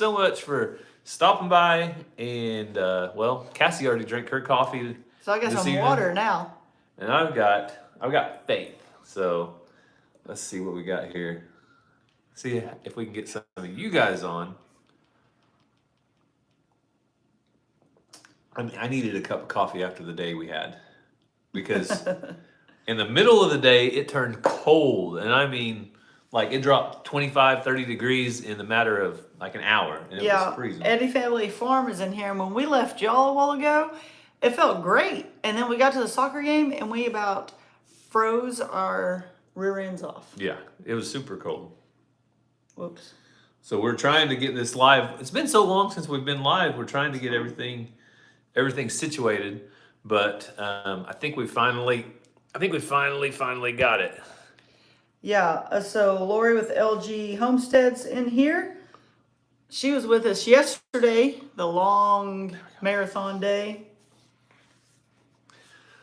so much for stopping by. And, well, Cassie already drank her coffee. So I got some water now. And I've got faith. So let's see what we got here. See if we can get some of you guys on. I needed a cup of coffee after the day we had. Because in the middle of the day, it turned cold. And I mean, like it dropped 25, 30 degrees in the matter of like an hour. And it was freezing. Eddie Family Farm is in here. And when we left y'all a while ago, it felt great. And then we got to the soccer game and we about froze our rear ends off. Yeah, it was super cold. Whoops. So we're trying to get this live. It's been so long since we've been live. We're trying to get everything situated. But I think we finally got it. Yeah, so Lori with LG Homesteads in here. She was with us yesterday, the long marathon day.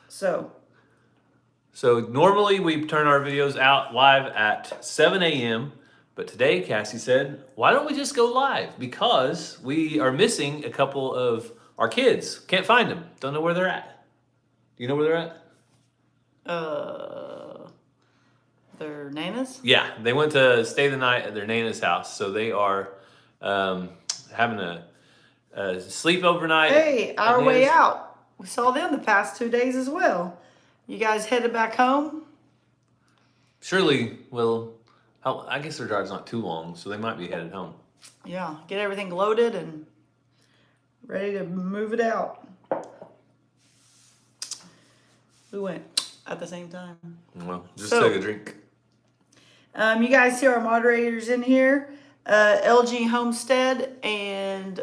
So normally we turn our videos out live at 7 a.m. But today Cassie said, why don't we just go live? Because we are missing a couple of our kids. Can't find them. Don't know where they're at. Do you know where they're at? Their nanas? Yeah, they went to stay the night at their nana's house. So they are having a sleep overnight. Hey, our way out. We saw them the past 2 days as well. You guys headed back home? Surely, well, I guess their drive's not too long, so they might be headed home. Yeah, get everything loaded and ready to move it out. We went at the same time. Well, just took a drink. You guys see our moderators in here. LG Homestead and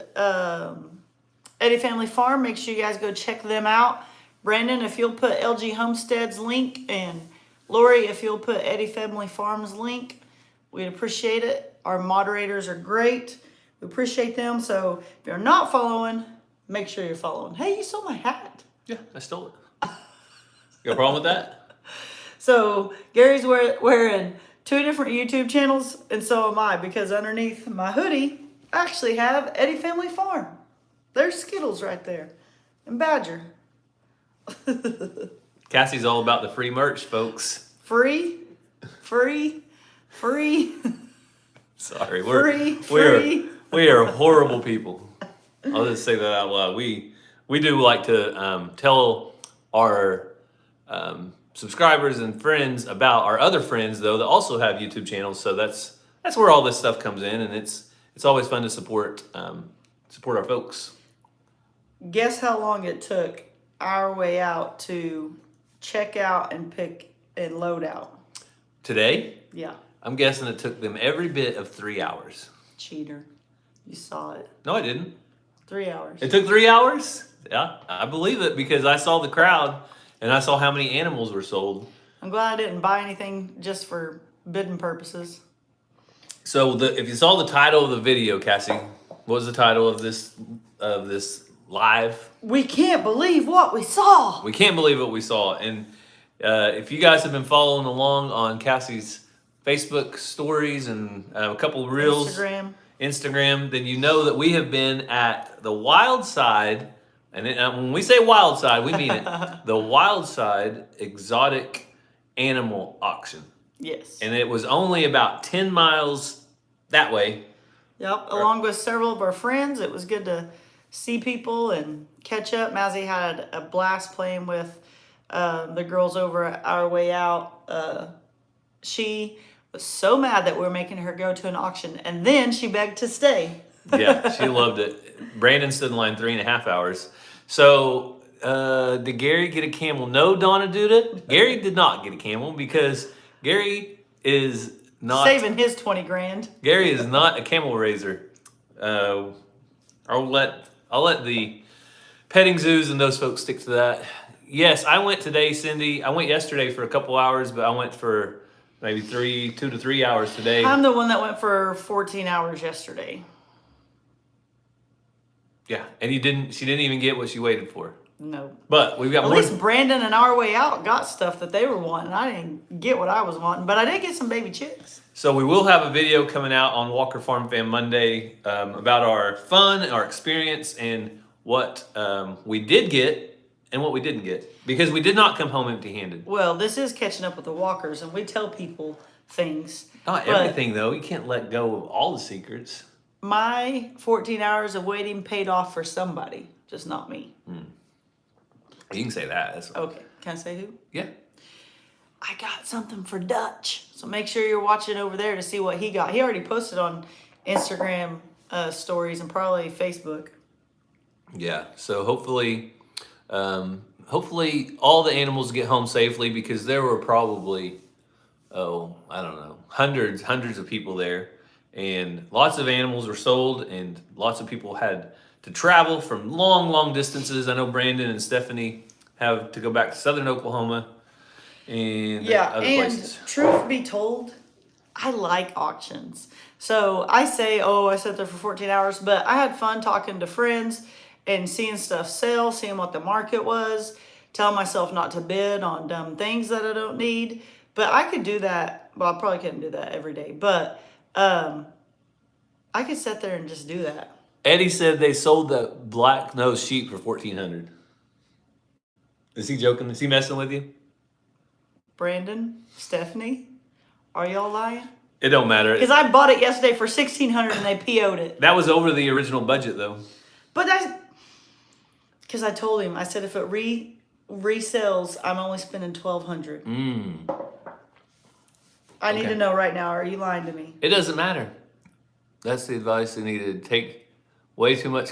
Eddie Family Farm. Make sure you guys go check them out. Brandon, if you'll put LG Homestead's link, and Lori, if you'll put Eddie Family Farm's link, we'd appreciate it. Our moderators are great. We appreciate them. So if you're not following, make sure you're following. Hey, you stole my hat. Yeah, I stole it. You got a problem with that? So Gary's wearing 2 different YouTube channels, and so am I, because underneath my hoodie, I actually have Eddie Family Farm. There's Skittles right there. And Badger. Cassie's all about the free merch, folks. Free. Sorry, we are horrible people. I'll just say that out loud. We do like to tell our subscribers and friends about our other friends, though, that also have YouTube channels. So that's where all this stuff comes in, and it's always fun to support our folks. Guess how long it took our way out to check out and pick and load out? Today? Yeah. I'm guessing it took them every bit of 3 hours. Cheater. You saw it. No, I didn't. 3 hours. It took 3 hours? Yeah, I believe it because I saw the crowd and I saw how many animals were sold. I'm glad I didn't buy anything just for bidding purposes. So if you saw the title of the video, Cassie, what was the title of this live? We can't believe what we saw. We can't believe what we saw. And if you guys have been following along on Cassie's Facebook stories and a couple of reels, Instagram, then you know that we have been at the Wild Side, and when we say Wild Side, we mean it, the Wild Side Exotic Animal Auction. Yes. And it was only about 10 miles that way. Yep, along with several of our friends. It was good to see people and catch up. Mazzy had a blast playing with the girls over at Our Way Out. She was so mad that we were making her go to an auction, and then she begged to stay. Yeah, she loved it. Brandon stood in line 3.5 hours. So, did Gary get a camel? No, Donna Duda. Gary did not get a camel because Gary is not saving his 20 grand. Gary is not a camel raiser. I'll let the petting zoos and those folks stick to that. Yes, I went today, Cindy. I went yesterday for a couple hours, but I went for maybe 2 to 3 hours today. I'm the one that went for 14 hours yesterday. Yeah, and she didn't even get what she waited for. No. But we've got At more. least Brandon and Our Way Out got stuff that they were wanting. I didn't get what I was wanting, but I did get some baby chicks. So we will have a video coming out on Walker Farm Fam Monday about our fun, our experience, and what we did get and what we didn't get. Because we did not come home empty-handed. Well, this is catching up with the walkers, and we tell people things. Not everything, though. You can't let go of all the secrets. My 14 hours of waiting paid off for somebody, just not me. You can say that. That's Okay, can I say who? Yeah. I got something for Dutch. So make sure you're watching over there to see what he got. He already posted on Instagram stories and probably Facebook. Yeah. So hopefully all the animals get home safely, because there were probably, I don't know, hundreds of people there. And lots of animals were sold, and lots of people had to travel from long distances. I know Brandon and Stephanie have to go back to southern Oklahoma and other places. Truth be told, I like auctions. So I say, I sat there for 14 hours, but I had fun talking to friends and seeing stuff sell, seeing what the market was, telling myself not to bid on dumb things that I don't need. But I could do that. Well, I probably couldn't do that every day, but I could sit there and just do that. Eddie said they sold the black-nosed sheep for $1,400. Is he joking? Is he messing with you? Brandon, Stephanie, are y'all lying? It don't matter. Because I bought it yesterday for $1,600 and they PO'd it. That was over the original budget, though. But that's because I told him, I said if it resells, I'm only spending $1,200. I need to know right now. Are you lying to me? It doesn't matter. That's the advice they needed. Take way too much.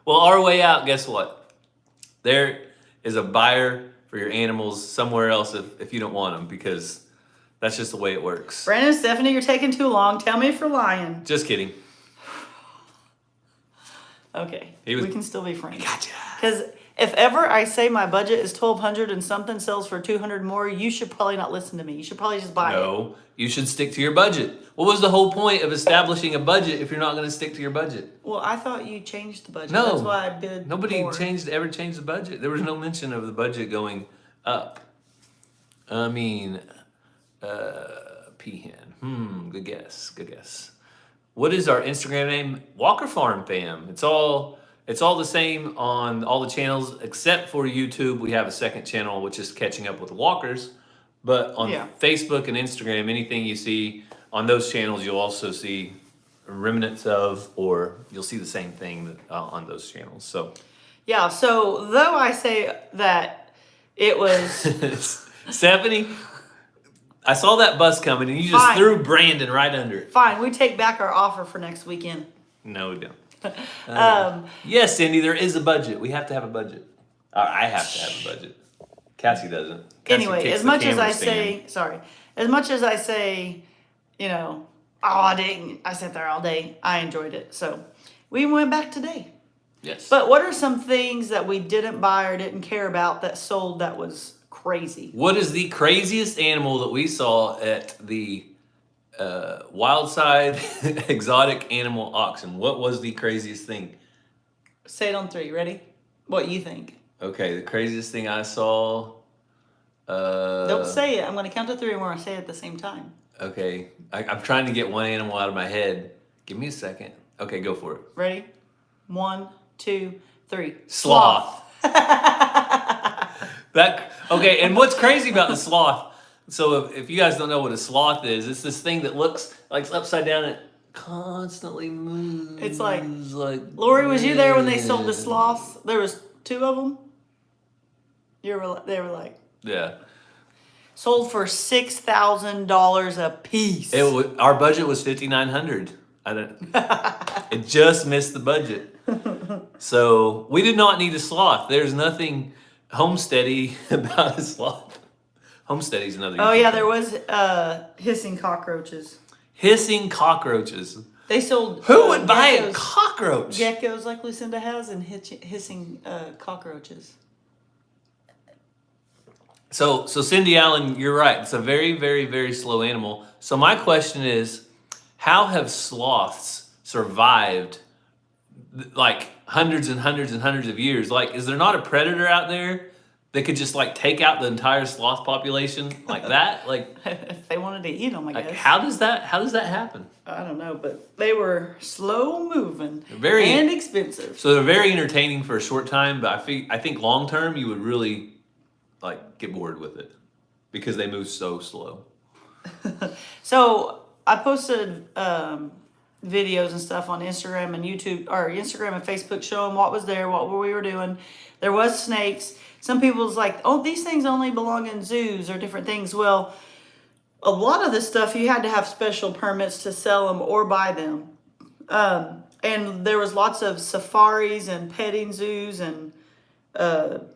Well, Our Way Out, guess what? There is a buyer for your animals somewhere else if you don't want them, because that's just the way it works. Brandon and Stephanie, you're taking too long. Tell me if you're lying. Just kidding. Okay. We can still be friends. Gotcha. Because if ever I say my budget is $1,200 and something sells for $200 more, you should probably not listen to me. You should probably just buy it. No, you should stick to your budget. What was the whole point of establishing a budget if you're not going to stick to your budget? Well, I thought you changed the budget. No. That's why I bid Nobody more. ever changed the budget. There was no mention of the budget going up. I mean, peahen. Good guess. What is our Instagram name? Walker Farm Fam. It's all the same on all the channels except for YouTube. We have a second channel which is catching up with the walkers. But on Facebook and Instagram, anything you see on those channels, you'll also see remnants of, or you'll see the same thing on those channels. So yeah. So though I say that it was Stephanie, I saw that bus coming and you just threw Brandon right under it. Fine. We take back our offer for next weekend. No, we don't. Yes, Cindy, there is a budget. We have to have a budget. I have to have a budget. Cassie doesn't. Cassie Anyway, as much as I say, I sat there all day. I enjoyed it. So we went back today. Yes. But what are some things that we didn't buy or didn't care about that sold that was crazy? What is the craziest animal that we saw at the Wildside exotic animal auction? What was the craziest thing? Say it on 3. Ready? What you think? Okay, the craziest thing I saw. Don't say it. I'm going to count to 3 and we're going to say it at the same time. Okay, I'm trying to get one animal out of my head. Give me a second. Okay, go for it. Ready? 1, 2, 3. Sloth. Okay, and what's crazy about the sloth? So if you guys don't know what a sloth is, it's this thing that looks like it's upside down and constantly moves. It's like Lori, was you there when they sold the sloths? There was 2 of them. They were like sold for $6,000 a piece. Our budget was $5,900. It just missed the budget. So we did not need a sloth. There's nothing homesteady about a sloth. Homesteady's another. Oh yeah, there was hissing cockroaches. Hissing cockroaches. They sold. Who would buy a cockroach? Geckos like Lucinda has, and hissing cockroaches. So Cindy Allen, you're right. It's a very, very, very slow animal. So my question is, how have sloths survived like hundreds and hundreds and hundreds of years. Like, is there not a predator out there that could just like take out the entire sloth population like that? Like, if they wanted to eat them, I guess. how does that happen? I don't know, but they were slow moving Very and expensive. So they're very entertaining for a short time, but I think long term you would really like get bored with it because they move so slow. So I posted videos and stuff on Instagram and YouTube, or Instagram and Facebook, showing what was there, what we were doing. There was snakes. Some people's like, oh, these things only belong in zoos or different things. Well, a lot of this stuff you had to have special permits to sell them or buy them. And there was lots of safaris and petting zoos and that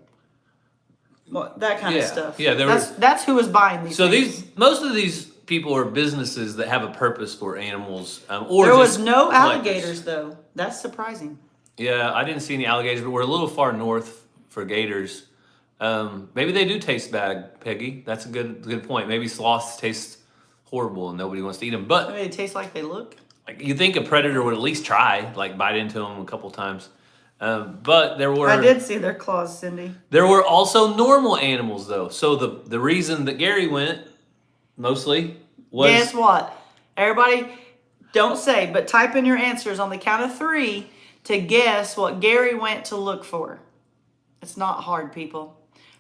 kind of stuff. Yeah, that's who was buying these. So things. most of these people are businesses that have a purpose for animals. Or there was just no collectors. alligators though. That's surprising. Yeah, I didn't see any alligators, but we're a little far north for gators. Maybe they do taste bad, Peggy. That's a good point. Maybe sloths taste horrible and nobody wants to eat them. But Maybe they taste like they look. like, you think a predator would at least try, like bite into them a couple times. But I did see their claws, Cindy. There were also normal animals though. So the reason that Gary went mostly was, Guess what? Everybody, don't say, but type in your answers on the count of 3 to guess what Gary went to look for. It's not hard, people.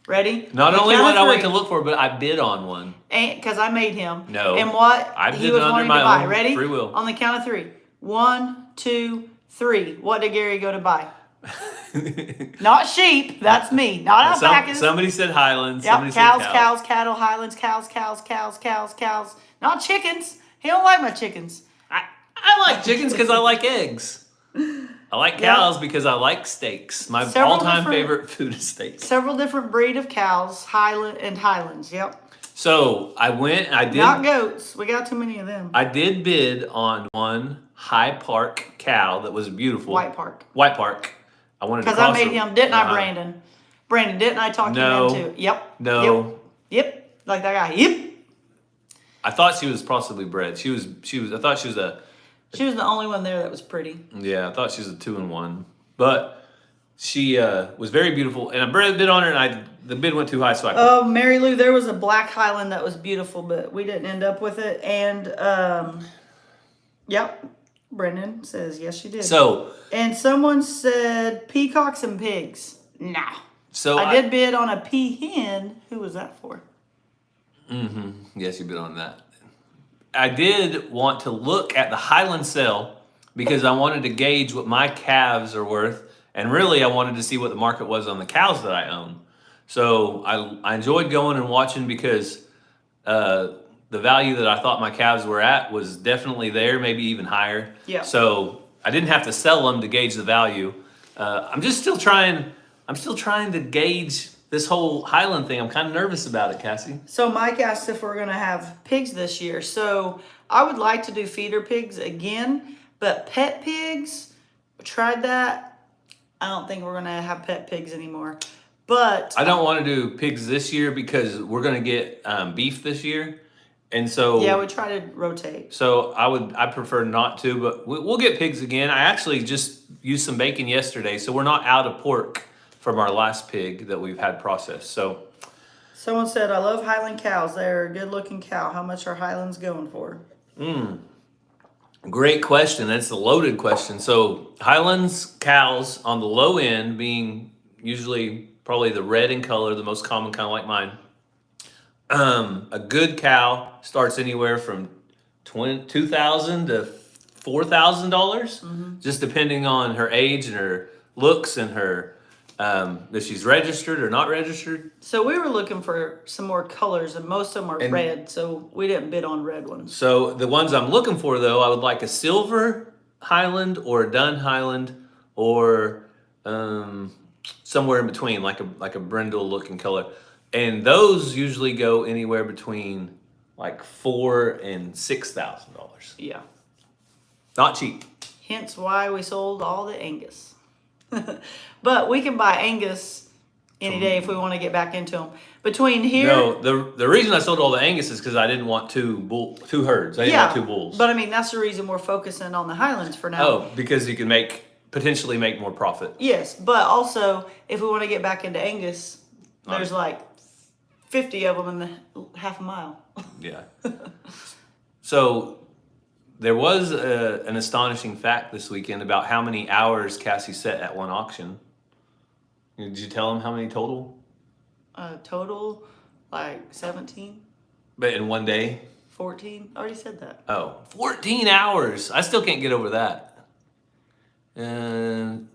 Ready? not On the only count what of I went 3. to look for, but I bid on one. Because I made him. No. And what I he did was it under wanting to my buy. own Ready? free will. On the count of 3. 1, 2, 3. What did Gary go to buy? Not sheep. That's me. Not alpacas. Somebody said Highlands. Yep. Somebody Cows, said cows, cattle, Highlands, cows. Not chickens. He don't like my chickens. I like chickens because I like eggs. I like cows because I like steaks. My Several all-time different- favorite food is steaks. Several different breed of cows, Highlands. Yep. So I went. I did. Not goats. We got too many of them. I did bid on one High Park cow that was beautiful. White Park. White Park. I wanted to Because I cross made her- him, didn't I, Uh-huh. Brandon? Brandon, didn't I talk No. you into? Yep. No. Yep. Like that guy. Yep. I thought she was possibly bred. She was. I thought she was a. She was the only one there that was pretty. Yeah, I thought she was a 2-in-1, but she was very beautiful. And I bid on her, and the bid went too high, so I. Oh, Mary Lou, there was a black Highland that was beautiful, but we didn't end up with it. And yep, Brendan says yes, you did. So. And someone said peacocks and pigs. Nah. So I did bid on a peahen. Who was that for? Yes, you bid on that. I did want to look at the Highland sale because I wanted to gauge what my calves are worth, and really I wanted to see what the market was on the cows that I own. So I enjoyed going and watching because the value that I thought my calves were at was definitely there, maybe even higher. Yeah. So I didn't have to sell them to gauge the value. I'm still trying to gauge this whole Highland thing. I'm kind of nervous about it, Cassie. So Mike asked if we're going to have pigs this year. So I would like to do feeder pigs again, but pet pigs, tried that. I don't think we're going to have pet pigs anymore. But I don't want to do pigs this year because we're going to get beef this year. And so yeah, we try to rotate. So I prefer not to, but we'll get pigs again. I actually just used some bacon yesterday, so we're not out of pork from our last pig that we've had processed. So Someone said, I love Highland cows. They're a good looking cow. How much are Highlands going for? great question. That's a loaded question. So Highlands cows on the low end being usually probably the red in color, the most common kind of like mine. A good cow starts anywhere from $2,000 to $4,000, just depending on her age and her looks and her if she's registered or not registered. So we were looking for some more colors, and most of them are red, so we didn't bid on red ones. So the ones I'm looking for, though, I would like a silver Highland or a dun Highland or somewhere in between, like a brindle looking color. And those usually go anywhere between like $4,000 and $6,000. Yeah. Not cheap. Hence why we sold all the Angus. But we can buy Angus any day if we want to get back into them. Between here, No, the reason I sold all the Angus is because I didn't want two herds. I didn't want two bulls. But I mean that's the reason we're focusing on the Highlands for now. Oh, because you can make potentially make more profit. Yes, but also if we want to get back into Angus, there's like 50 of them in the half a mile. Yeah. So there was an astonishing fact this weekend about how many hours Cassie set at one auction. Did you tell him how many total? Total, like 17, But in one day? 14. I already said that. Oh, 14 hours. I still can't get over that. And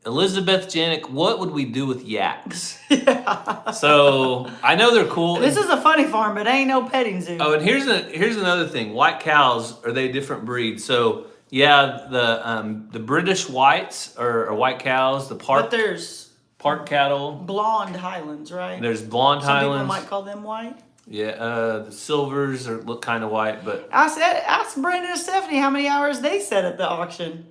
Elizabeth Janik, what would we do with yaks? Yeah. So I know they're cool. This is a funny farm, but it ain't no petting zoo. Oh, and here's another thing. White cows, are they different breeds? So yeah, the British whites are white cows. But there's park cattle. blonde Highlands, right? There's blonde Some Highlands. people might call them white. Yeah, the silvers look kind of white, but Ask Brandon and Stephanie how many hours they set at the auction.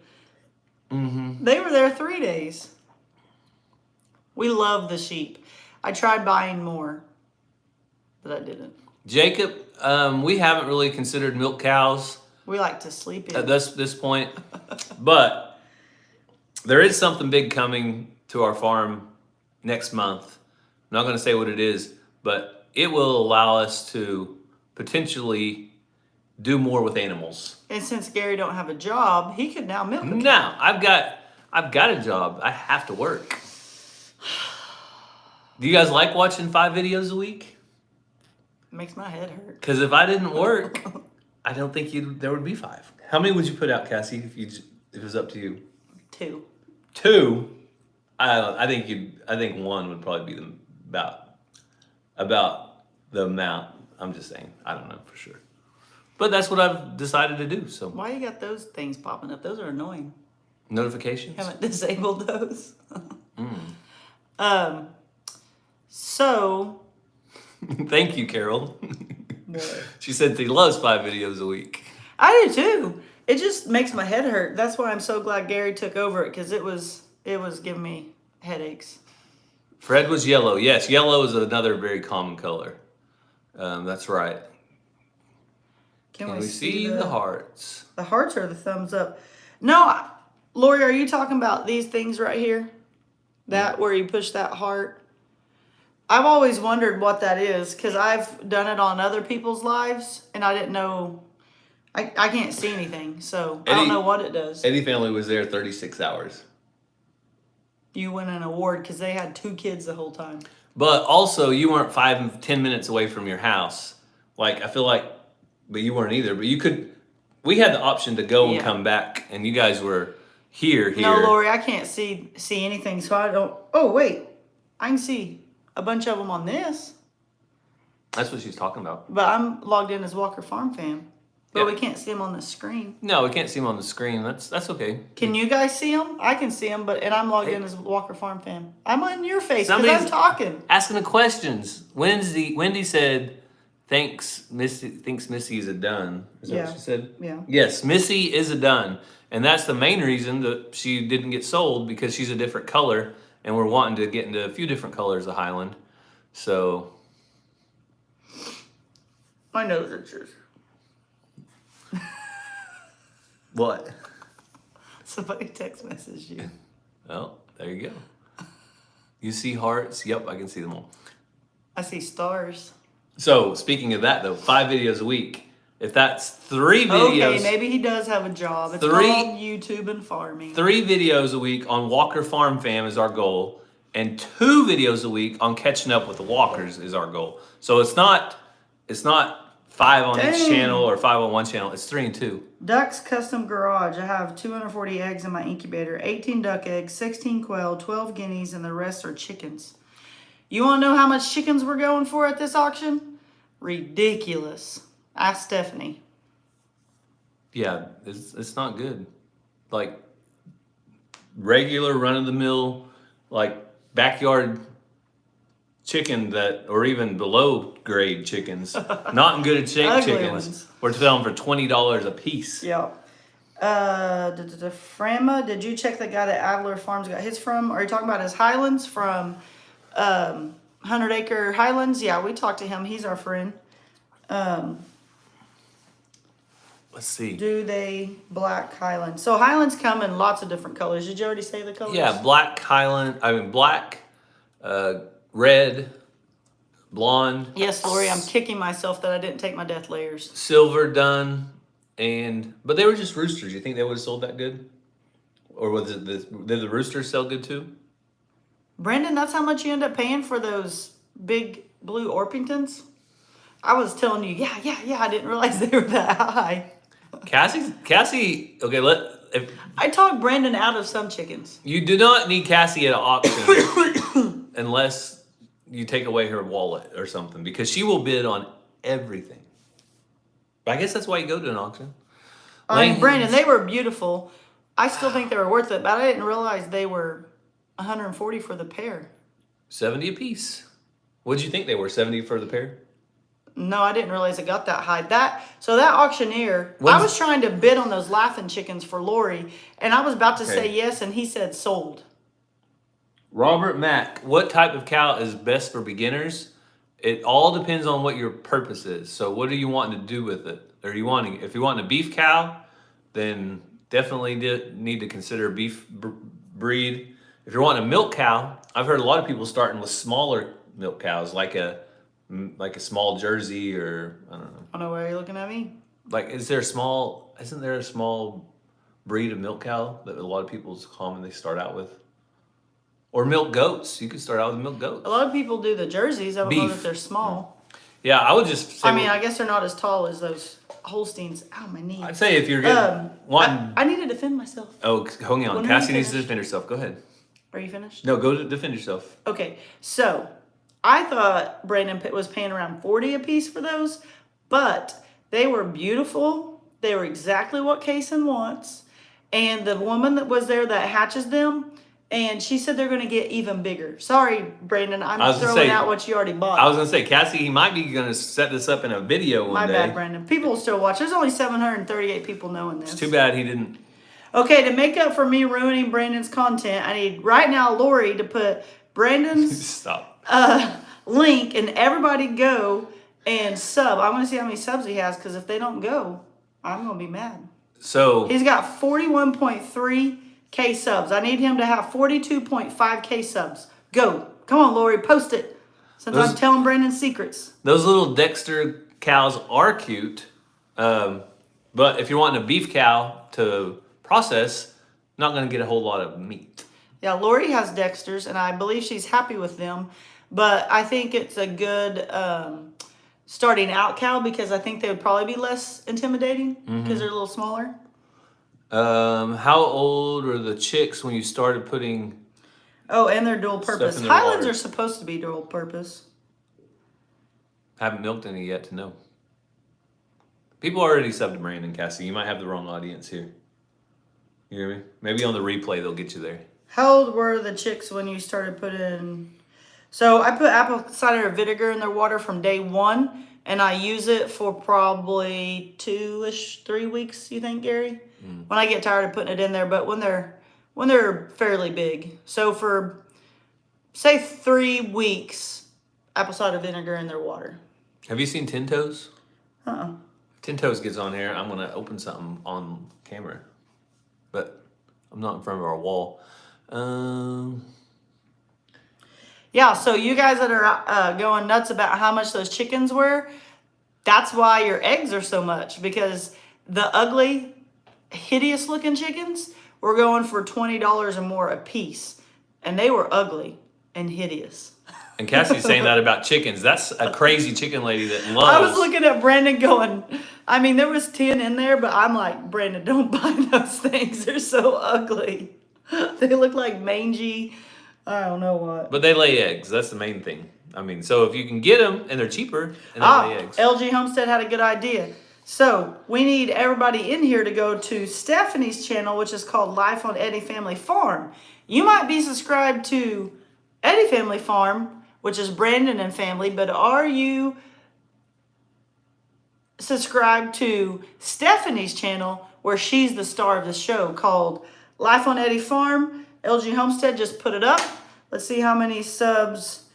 They were there 3 days. We love the sheep. I tried buying more, but I didn't. Jacob, we haven't really considered milk cows We like to sleep in. at this point, but there is something big coming to our farm next month. I'm not going to say what it is, but it will allow us to potentially do more with animals. And since Gary don't have a job, he could now milk a cow. Now, I've got a job. I have to work. Do you guys like watching 5 videos a week? Makes my head hurt. Because if I didn't work, I don't think there would be 5. How many would you put out, Cassie, if it was up to you? 2. 2? I think 1 would probably be about the amount. I'm just saying. I don't know for sure. But that's what I've decided to do. So Why you got those things popping up? Those are annoying. notifications. Haven't disabled those. So. Thank you, Carol. What? She said she loves 5 videos a week. I do too. It just makes my head hurt. That's why I'm so glad Gary took over it, because it was giving me headaches. Fred was yellow. Yes, yellow is another very common color. That's right. Can we see the hearts? The hearts are the thumbs up. No, Lori, are you talking about these things right here? That where you push that heart? I've always wondered what that is, because I've done it on other people's lives, and I didn't know. I can't see anything, so I don't know what it does. Eddie family was there 36 hours. You win an award because they had 2 kids the whole time. But also, you weren't 5-10 minutes away from your house. Like, I feel like, but you weren't either. But we had the option to go and come back, and you guys were here. No, Lori, I can't see anything, so I don't. Oh, wait. I can see a bunch of them on this. That's what she's talking about. But I'm logged in as Walker Farm Fam. But we can't see them on the screen. No, we can't see them on the screen. That's okay. Can you guys see them? I can see them, and I'm logged in as Walker Farm Fam. I'm on your face because I'm talking. Asking the questions. Wendy said, thinks Missy is a dun. Is that what she said? Yeah. Yes, Missy is a dun. And that's the main reason that she didn't get sold, because she's a different color, and we're wanting to get into a few different colors of Highland. So. My nose itches. What? Somebody text messaged you. Oh, there you go. You see hearts? Yep, I can see them all. I see stars. So, speaking of that, though, 5 videos a week. If that's 3 videos... Okay, maybe he does have a job. It's 3 called YouTube and farming. 3 videos a week on Walker Farm Fam is our goal. And 2 videos a week on catching up with the Walkers is our goal. So, it's not 5 on each channel or 5 on one channel. It's 3 and 2. Ducks Custom Garage. I have 240 eggs in my incubator. 18 duck eggs, 16 quail, 12 guineas, and the rest are chickens. You want to know how much chickens we're going for at this auction? Ridiculous. Ask Stephanie. Yeah, it's not good. Like, regular run-of-the-mill, like, backyard chicken or even below grade chickens, not in good shape chickens. Ones. We're selling for $20 a piece. Yeah. Frama, did you check the guy that Adler Farms got his from? Are you talking about his Highlands from 100 Acre Highlands? Yeah, we talked to him. He's our friend. let's see. Do they black Highland? So Highlands come in lots of different colors. Did you already say the colors? Yeah, black Highland. Black, red, blonde. Yes, Lori, I'm kicking myself that I didn't take my death layers. Silver done, but they were just roosters. You think they would have sold that good? Or did the roosters sell good too? Brandon, that's how much you end up paying for those big blue Orpingtons? I was telling you, yeah, I didn't realize they were that high. Cassie, okay, I talked Brandon out of some chickens. you do not need Cassie at an auction unless you take away her wallet or something, because she will bid on everything. But I guess that's why you go to an auction. I mean, Brandon, they were beautiful. I still think they were worth it, but I didn't realize they were $140 for the pair. 70 a piece. What did you think they were? 70 for the pair? No, I didn't realize it got that high. So that auctioneer, I was trying to bid on those laughing chickens for Lori, and I was about to say yes, and he said sold. Robert Mack, what type of cow is best for beginners? It all depends on what your purpose is. So what are you wanting to do with it? If you want a beef cow, then definitely need to consider beef breed. If you're wanting a milk cow, I've heard a lot of people starting with smaller milk cows, like a small Jersey, or I don't know. I don't know why you're looking at me. Like, isn't there a small breed of milk cow that a lot of people commonly start out with? Or milk goats. You could start out with milk goats. A lot of people do the Jerseys. I don't know that they're small. Yeah, I would just say... I guess they're not as tall as those Holsteins. Ow, my knee. I'd say if you're wanting... I need to defend myself. Oh, hang on. Cassie needs to defend herself. Go ahead. Are you finished? No, go to defend yourself. Okay, so I thought Brandon was paying around $40 a piece for those, but they were beautiful. They were exactly what Kaysen wants. And the woman that was there that hatches them, and she said they're going to get even bigger. Sorry, Brandon, I'm throwing out what you already bought. I was going to say, Cassie, he might be going to set this up in a video one day. My bad, Brandon. People will still watch. There's only 738 people knowing this. It's too bad he didn't. Okay, to make up for me ruining Brandon's content, I need right now Lori to put Brandon's link, and everybody go and sub. I want to see how many subs he has, because if they don't go, I'm going to be mad. So he's got 41.3K subs. I need him to have 42.5K subs. Go. Come on, Lori, post it. Since I'm telling Brandon secrets. Those little Dexter cows are cute. But if you're wanting a beef cow to process, not going to get a whole lot of meat. Yeah, Lori has Dexters, and I believe she's happy with them. But I think it's a good starting out cow, because I think they would probably be less intimidating because they're a little smaller. How old are the chicks when you started putting... Oh, and they're dual purpose. Highlands are supposed to be dual purpose. Haven't milked any yet to know. People already subbed to Brandon, Cassie. You might have the wrong audience here. You hear me? Maybe on the replay they'll get you there. How old were the chicks when you started putting... So I put apple cider vinegar in their water from day one, and I use it for probably 3 weeks, you think, Gary? When I get tired of putting it in there, but when they're fairly big. So for, say, 3 weeks, apple cider vinegar in their water. Have you seen Tin Toes? Uh-uh. If Tin Toes gets on here, I'm going to open something on camera. But I'm not in front of our wall. Yeah, so you guys that are going nuts about how much those chickens were, that's why your eggs are so much. Because the ugly, hideous looking chickens were going for $20 or more a piece. And they were ugly and hideous. And Cassie's saying that about chickens. That's a crazy chicken lady that loves... I was looking at Brandon going... I mean, there was 10 in there, but I'm like, Brandon, don't buy those things. They're so ugly. They look like mangy... I don't know what. But they lay eggs. That's the main thing. I mean, so if you can get them and they're cheaper, and they lay eggs. LG Homestead had a good idea. So we need everybody in here to go to Stephanie's channel, which is called Life on Eddie Family Farm. You might be subscribed to Eddie Family Farm, which is Brandon and family, but are you subscribed to Stephanie's channel, where she's the star of the show, called Life on Eddie Farm? LG Homestead just put it up. Let's see how many subs.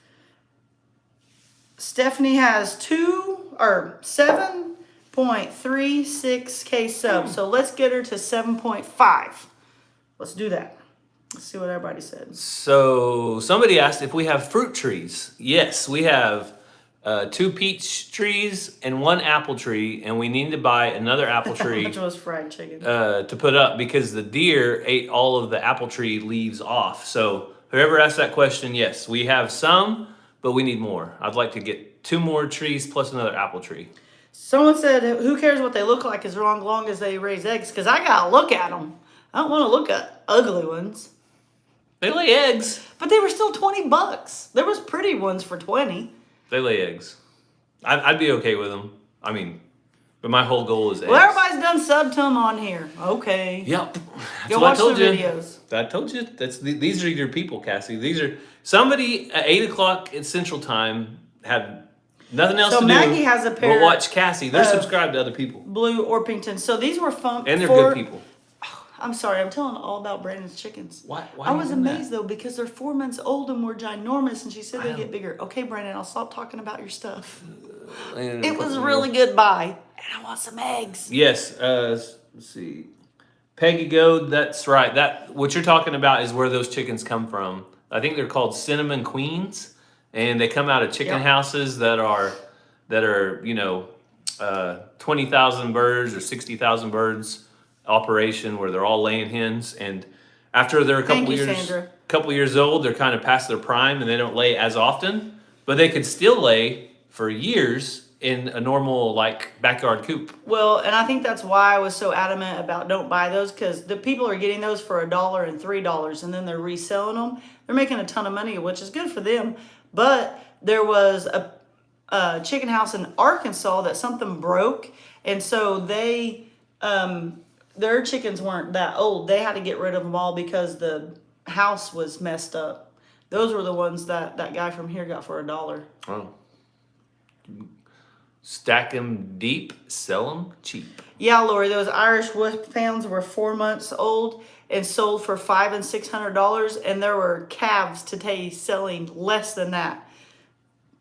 Stephanie has 7 7.36K subs. So let's get her to 7.5. Let's do that. Let's see what everybody said. So somebody asked if we have fruit trees. Yes, we have 2 peach trees and 1 apple tree, and we need to buy another apple tree Which was fried chicken. to put up because the deer ate all of the apple tree leaves off. So whoever asked that question, yes, we have some, but we need more. I'd like to get 2 more trees plus another apple tree. Someone said, who cares what they look like as long as they raise eggs? Because I got to look at them. I don't want to look at ugly ones. They lay eggs. But they were still $20. There was pretty ones for 20. They lay eggs. I'd be okay with them. I mean, but my whole goal is eggs. Well, everybody's done sub to them on here. Okay. Yep. That's Go what I watch told the you. videos. I told you. These are your people, Cassie. These are somebody at 8 o'clock at Central Time had nothing else to do. So Maggie has a pair but watch Cassie. They're subscribed to other people. Blue Orpington. So these were fun. And they're good people. I'm sorry, I'm telling all about Brandon's chickens. Why I was amazed that? though because they're 4 months old and were ginormous, and she said they get bigger. Okay, Brandon, I'll stop talking about your stuff. It was really good buy, and I want some eggs. Yes. Let's see. Peggy Goad. That's right. That what you're talking about is where those chickens come from. I think they're called cinnamon queens, and they come out of chicken houses that are 20,000 birds or 60,000 birds operation where they're all laying hens, and after they're a couple years old, they're kind of past their prime and they don't lay as often, but they could still lay for years in a normal backyard coop. Well, and I think that's why I was so adamant about don't buy those, because the people are getting those for $1 and $3, and then they're reselling them. They're making a ton of money, which is good for them. But there was a chicken house in Arkansas that something broke, and so they their chickens weren't that old. They had to get rid of them all because the house was messed up. Those were the ones that guy from here got for $1. Oh. Stack them deep, sell them cheap. Yeah, Lori, those Irish Wolfhounds were 4 months old and sold for $500 and $600, and there were calves today selling less than that.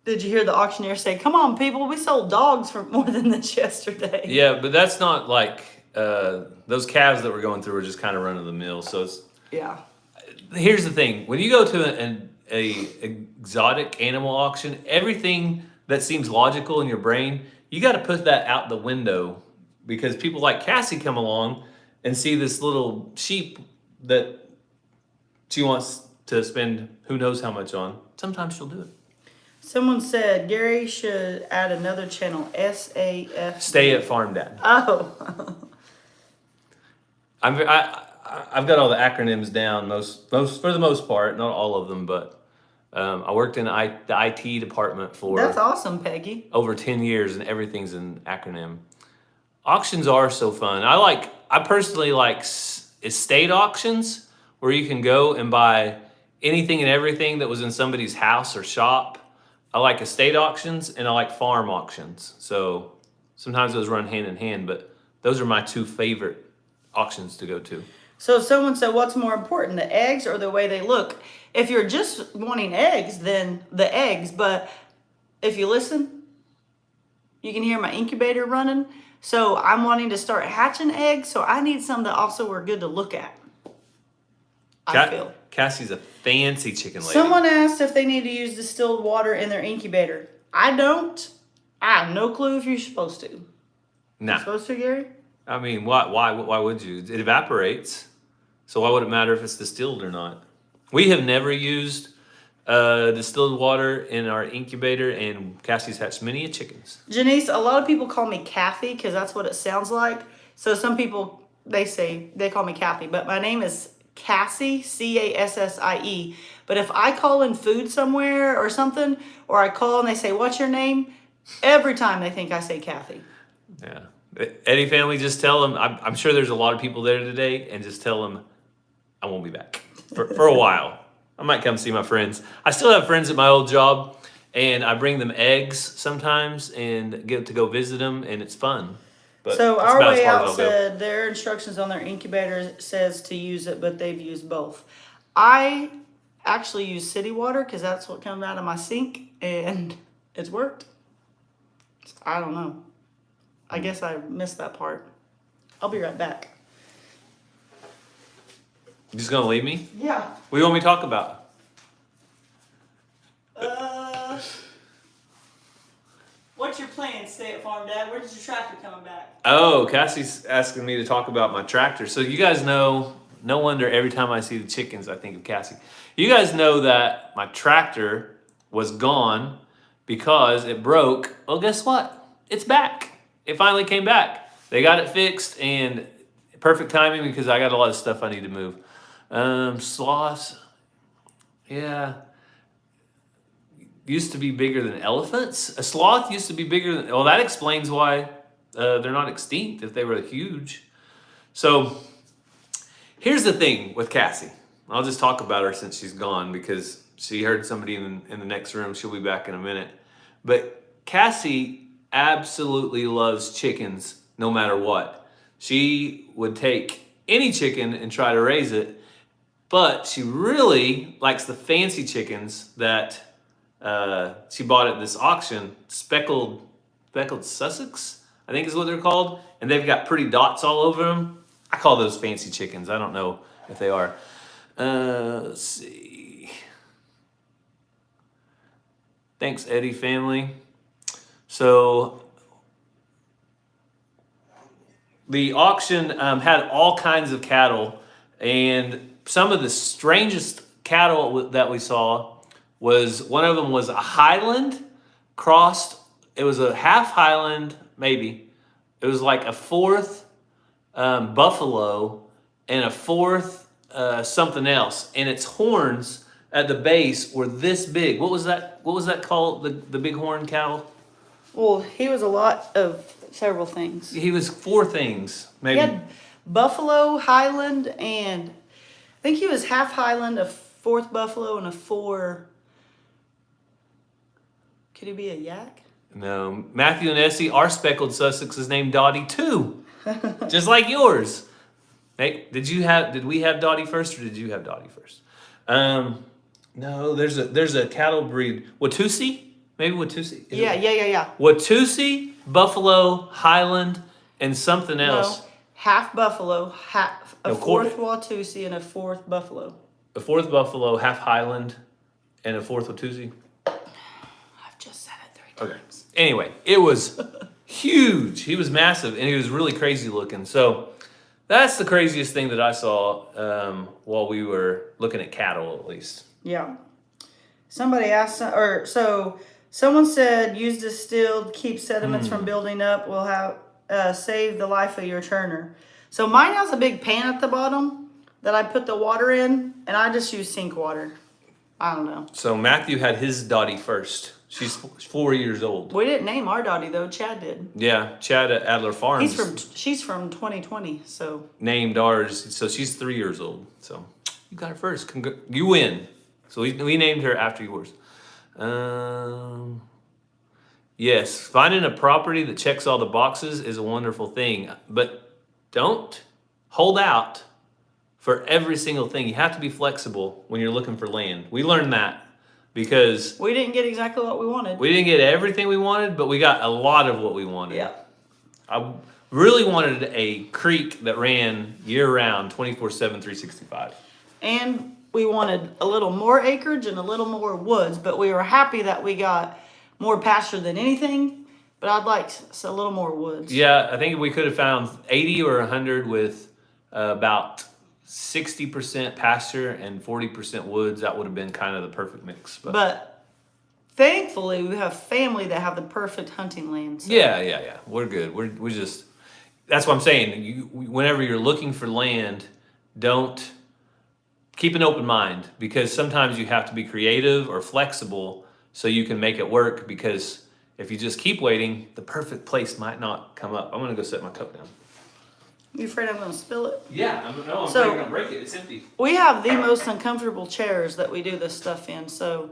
Did you hear the auctioneer say, "Come on, people, we sold dogs for more than this yesterday"? Yeah, but that's not those calves that we're going through are just kind of run of the mill. So it's Here's the thing: when you go to an exotic animal auction, everything that seems logical in your brain, you got to put that out the window, because people like Cassie come along and see this little sheep that she wants to spend who knows how much on. Sometimes she'll do it. Someone said Gary should add another channel, SAF. Stay at Farm Dad. Oh. I've got all the acronyms down, most for the most part, not all of them, but I worked in the IT department for That's awesome, Peggy. over 10 years, and everything's an acronym. Auctions are so fun. I personally like estate auctions, where you can go and buy anything and everything that was in somebody's house or shop. I like estate auctions, and I like farm auctions. So sometimes those run hand in hand, but those are my 2 favorite auctions to go to. So someone said, what's more important, the eggs or the way they look? If you're just wanting eggs, then the eggs. But if you listen, you can hear my incubator running. So I'm wanting to start hatching eggs. So I need some that also are good to look at. I feel. Cassie's a fancy chicken lady. Someone asked if they need to use distilled water in their incubator. I don't. I have no clue if you're supposed to. Nah. You're supposed to, Gary? I mean, why would you? It evaporates. So why would it matter if it's distilled or not? We have never used distilled water in our incubator, and Cassie's hatched many chickens. Janice, a lot of people call me Kathy because that's what it sounds like. So some people, they call me Kathy, but my name is Cassie, Cassie. But if I call in food somewhere or something, or I call and they say, "What's your name?" every time they think I say Kathy. Yeah. Eddie family, just tell them, I'm sure there's a lot of people there today, and just tell them I won't be back for a while. I might come see my friends. I still have friends at my old job, and I bring them eggs sometimes and get to go visit them, and it's fun. But So our way out said their instructions on their incubator says to use it, but they've used both. I actually use city water because that's what comes out of my sink, and it's worked. I don't know. I guess I missed that part. I'll be right back. You just gonna leave me? Yeah. What do you want me to talk about? What's your plan, Stay at Farm Dad? Where's your tractor coming back? Oh, Cassie's asking me to talk about my tractor. So you guys know, no wonder every time I see the chickens, I think of Cassie. You guys know that my tractor was gone because it broke. Well, guess what? It's back. It finally came back. They got it fixed, and perfect timing because I got a lot of stuff I need to move. Sloths, yeah. Used to be bigger than elephants. A sloth used to be bigger than, well, that explains why they're not extinct if they were huge. So here's the thing with Cassie. I'll just talk about her since she's gone because she heard somebody in the next room. She'll be back in a minute. But Cassie absolutely loves chickens no matter what. She would take any chicken and try to raise it, but she really likes the fancy chickens that she bought at this auction, speckled Sussex, I think is what they're called, and they've got pretty dots all over them. I call those fancy chickens. I don't know if they are. Let's see. Thanks, Eddie family. So the auction had all kinds of cattle, and some of the strangest cattle that we saw was, one of them was a Highland crossed. It was a half Highland, maybe. It was like a fourth buffalo and a fourth something else. And its horns at the base were this big. What was that? What was that called? The bighorn cattle? Well, he was a lot of several things. He was 4 things, maybe. He had buffalo, Highland, and I think he was half Highland, a fourth buffalo, and a 4. Could he be a yak? No. Matthew and Essie, our speckled Sussex is named Dottie too. Just like yours. Hey, did we have Dottie first or did you have Dottie first? No, there's a cattle breed. Watusi? Maybe Watusi? Yeah. Watusi, buffalo, Highland, and something else. No, half buffalo, a No, fourth Watusi, and a fourth buffalo. A fourth buffalo, half Highland, and a fourth Watusi. I've just said it 3 times. Okay. Anyway, it was huge. He was massive, and he was really crazy looking. So that's the craziest thing that I saw while we were looking at cattle, at least. Yeah. Somebody asked, someone said, use distilled, keep sediments from building up, will have save the life of your churner. So mine has a big pan at the bottom that I put the water in, and I just use sink water. I don't know. So Matthew had his Dottie first. She's 4 years old. We didn't name our Dottie though. Chad did. Yeah, Chad at Adler Farms. She's from 2020. So named ours. So she's 3 years old. So you got her first. You win. So we named her after yours. Yes, finding a property that checks all the boxes is a wonderful thing, but don't hold out for every single thing. You have to be flexible when you're looking for land. We learned that because we didn't get exactly what we wanted. We didn't get everything we wanted, but we got a lot of what we wanted. Yeah. I really wanted a creek that ran year-round, 24/7, 365. And we wanted a little more acreage and a little more woods, but we were happy that we got more pasture than anything, but I'd like a little more woods. Yeah, I think we could have found 80 or 100 with about 60% pasture and 40% woods. That would have been kind of the perfect mix. But thankfully, we have family that have the perfect hunting land. So. Yeah. We're good. We just, that's what I'm saying. Whenever you're looking for land, don't keep an open mind, because sometimes you have to be creative or flexible so you can make it work, because if you just keep waiting, the perfect place might not come up. I'm going to go set my cup down. You afraid I'm going to spill it? Yeah, I'm afraid I'm going to break it. It's empty. We have the most uncomfortable chairs that we do this stuff in, so